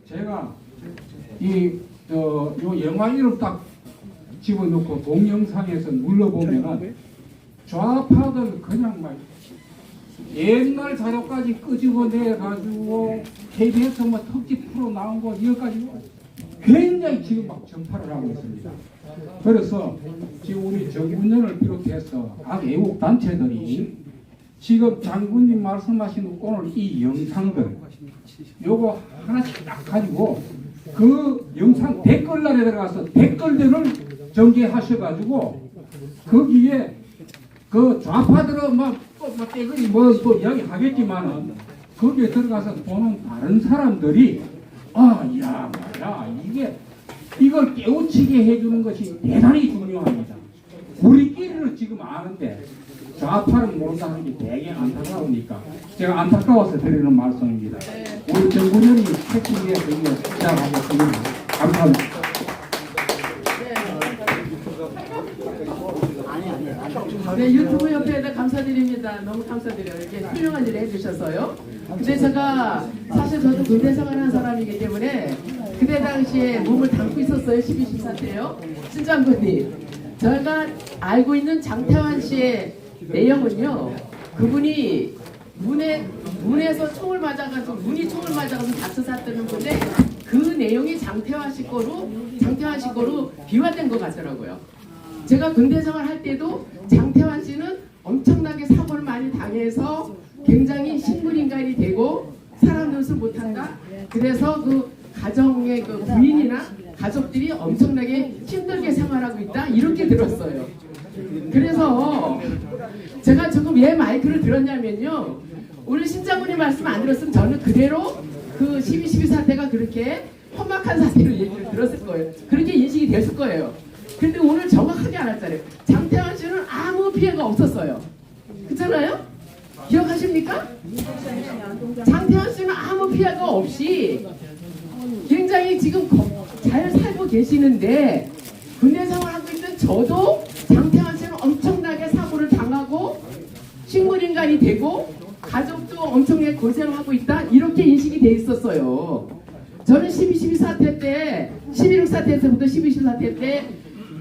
제가 요 영화 이름 딱 집어넣고 동영상에서 눌러보면은 좌파들 그냥 막 옛날 자료까지 끄집어내가지고 KBS 뭐 특집 프로 나온 거 이거까지 굉장히 지금 막 전파를 하고 있습니다. 그래서 지금 우리 정군연을 비롯해서 각 애국 단체들이 지금 장군님 말씀하신 오늘 이 영상들 요거 하나씩 딱 가지고 그 영상 댓글란에 들어가서 댓글들을 전개하셔가지고 거기에 그 좌파들은 막 떼거리 또 이야기 하겠지만은 거기에 들어가서 보는 다른 사람들이 야 이걸 깨우치게 해주는 것이 대단히 중요합니다. 우리끼리는 지금 아는데 좌파는 모른다는 게 되게 안타까우니까 제가 안타까워서 드리는 말씀입니다. 우리 정군현이 책임에 드리며 시작하겠습니다. 감사합니다. 네, 유튜브 협회에다 감사드립니다. 너무 감사드려요. 이렇게 훌륭한 일을 해주셔서요. 근데 제가 사실 저도 군대 생활한 사람이기 때문에 그때 당시에 몸을 담고 있었어요. 12.14 때요. 신장군님, 제가 알고 있는 장태환 씨의 내용은요. 그분이 문에서 총을 맞아가지고 문이 총을 맞아가지고 다쳐샀다는 건데 그 내용이 장태환 씨 거로 비화된 것 같더라고요. 제가 군대 생활할 때도 장태환 씨는 엄청나게 사고를 많이 당해서 굉장히 식물인간이 되고 사람 노릇을 못한다. 그래서 그 가정의 그 부인이나 가족들이 엄청나게 힘들게 생활하고 있다. 이렇게 들었어요. 그래서 제가 지금 왜 마이크를 들었냐면요. 우리 신장군이 말씀 안 들었으면 저는 그대로 그 12.12 사태가 그렇게 험악한 사태로 얘기를 들었을 거예요. 그렇게 인식이 됐을 거예요. 근데 오늘 정확하게 알았잖아요. 장태환 씨는 아무 피해가 없었어요. 그렇잖아요? 기억하십니까? 장태환 씨는 아무 피해가 없이 굉장히 지금 잘 살고 계시는데 군대 생활하고 있는 저도 장태환 씨는 엄청나게 사고를 당하고 식물인간이 되고 가족도 엄청나게 고생을 하고 있다. 이렇게 인식이 돼 있었어요. 저는 12.12 사태 때 11.6 사태 때부터 12.12 사태 때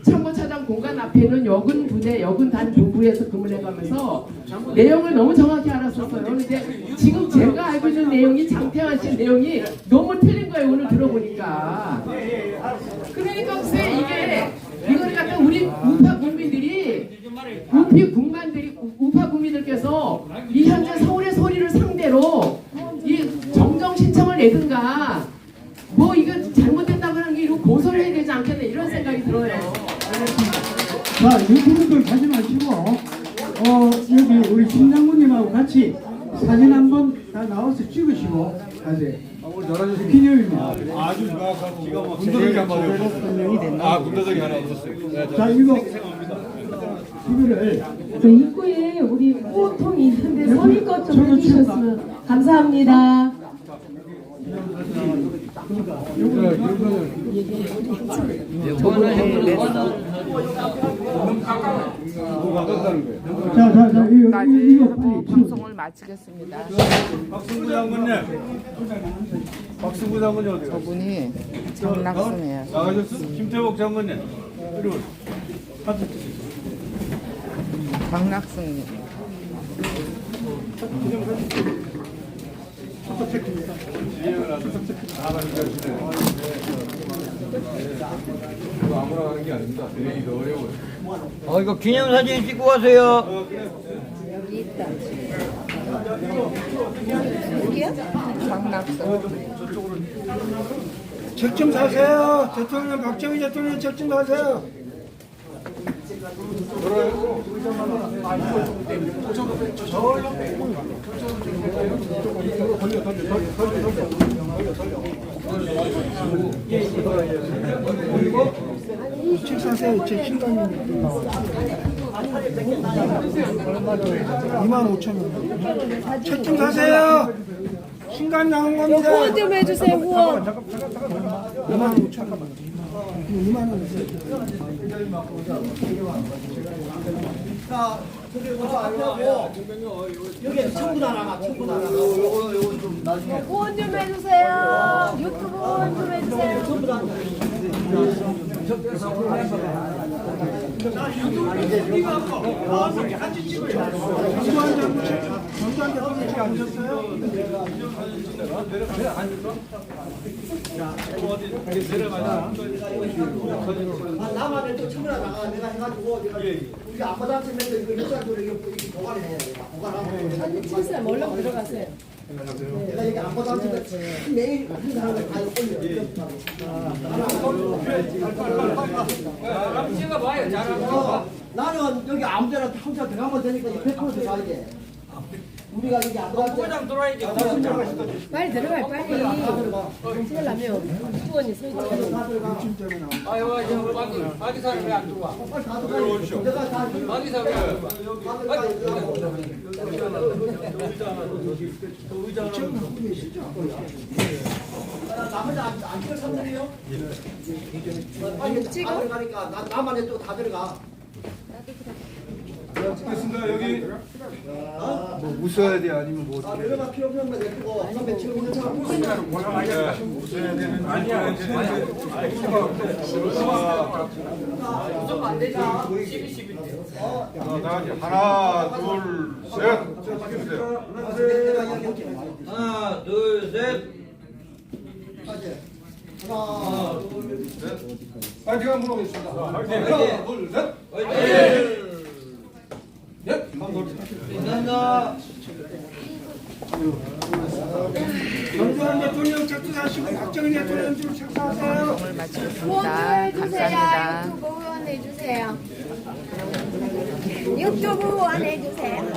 참모차장 공간 앞에 있는 여군 부대, 여군 단 본부에서 근무를 해가면서 내용을 너무 정확히 알았었어요. 그런데 지금 제가 알고 있는 내용이 장태환 씨 내용이 너무 틀린 거예요. 오늘 들어보니까. 그러니까 글쎄 이거를 갖다 우리 우파 국민들이 우파 국민들께서 이 현재 서울의 소리를 상대로 이 정정 신청을 내든가 뭐 이거 잘못됐다고 하는 게 이거 고소를 해야 되지 않겠나 이런 생각이 들어요. 자, 유튜브들 가지 마시고 여기 우리 신장군님하고 같이 사진 한번 다 나와서 찍으시고 가세요. 기념입니다. 아주 정확하고 지금 뭐 군더더기 한 마리 없었어요. 군더더기 하나 없었어요. 자, 이거를 입구에 우리 호통이 있는데 소리껏 좀 해주셨으면 감사합니다. 자, 이거 빨리 방송을 마치겠습니다. 박승구 장군님. 박승구 장군님 어디 가요? 저분이 장낙순이에요. 나가셨어? 김태복 장군님. 그리고 장낙순님. 이거 아무나 하는 게 아닙니다. 내리기 더 어려워요. 이거 기념사진 찍고 가세요. 장낙순. 책 좀 사세요. 대통령 박정희 대통령 책 좀 사세요. 책 사세요. 책 신관님. 25,000원. 책 좀 사세요. 신간 나온 겁니다. 후원 좀 해주세요, 후원. 25,000원. 2만 원. 자, 저기 하고 여기 전부 다 나가, 전부 다 나가. 요거 좀 나중에. 후원 좀 해주세요. 유튜브 후원 좀 해주세요. 전부 다. 전두환 대통령이 앉으셨어요? 나만 또 전부 다 나가. 내가 해가지고 우리 아빠한테 맨날 이거 일자리로 이거 보관해. 보관하고. 사진 찍으세요. 얼른 들어가세요. 내가 여기 아빠한테 매일 한 사람을 다 올려. 나는 여기 아무데나 혼자 들어가면 되니까 100% 들어가야 돼. 우리가 여기 아빠한테 빨리 들어가요, 빨리. 찍으려면 후원이 서 있잖아요. 빨리 다 들어가. 내가 다 나머지 안 찍을 사람들이요? 빨리 찍어? 다 들어가니까 나만 해도 다 들어가. 찍겠습니다. 여기 뭐 웃어야 돼 아니면 뭐 어떻게? 들어가 필요 없는 거 내고 선배 지금 있는 사람 웃어야 되는 아니야. 하나, 둘, 셋. 찍으세요. 하나, 둘, 셋. 하나, 둘, 셋. 파이팅 한번 물어보겠습니다. 하나, 둘, 셋. 감사합니다. 전두환 대통령 착수하시고 박정희 대통령 좀 착수하세요. 후원 좀 해주세요. 유튜브 후원 해주세요. 유튜브 후원 해주세요.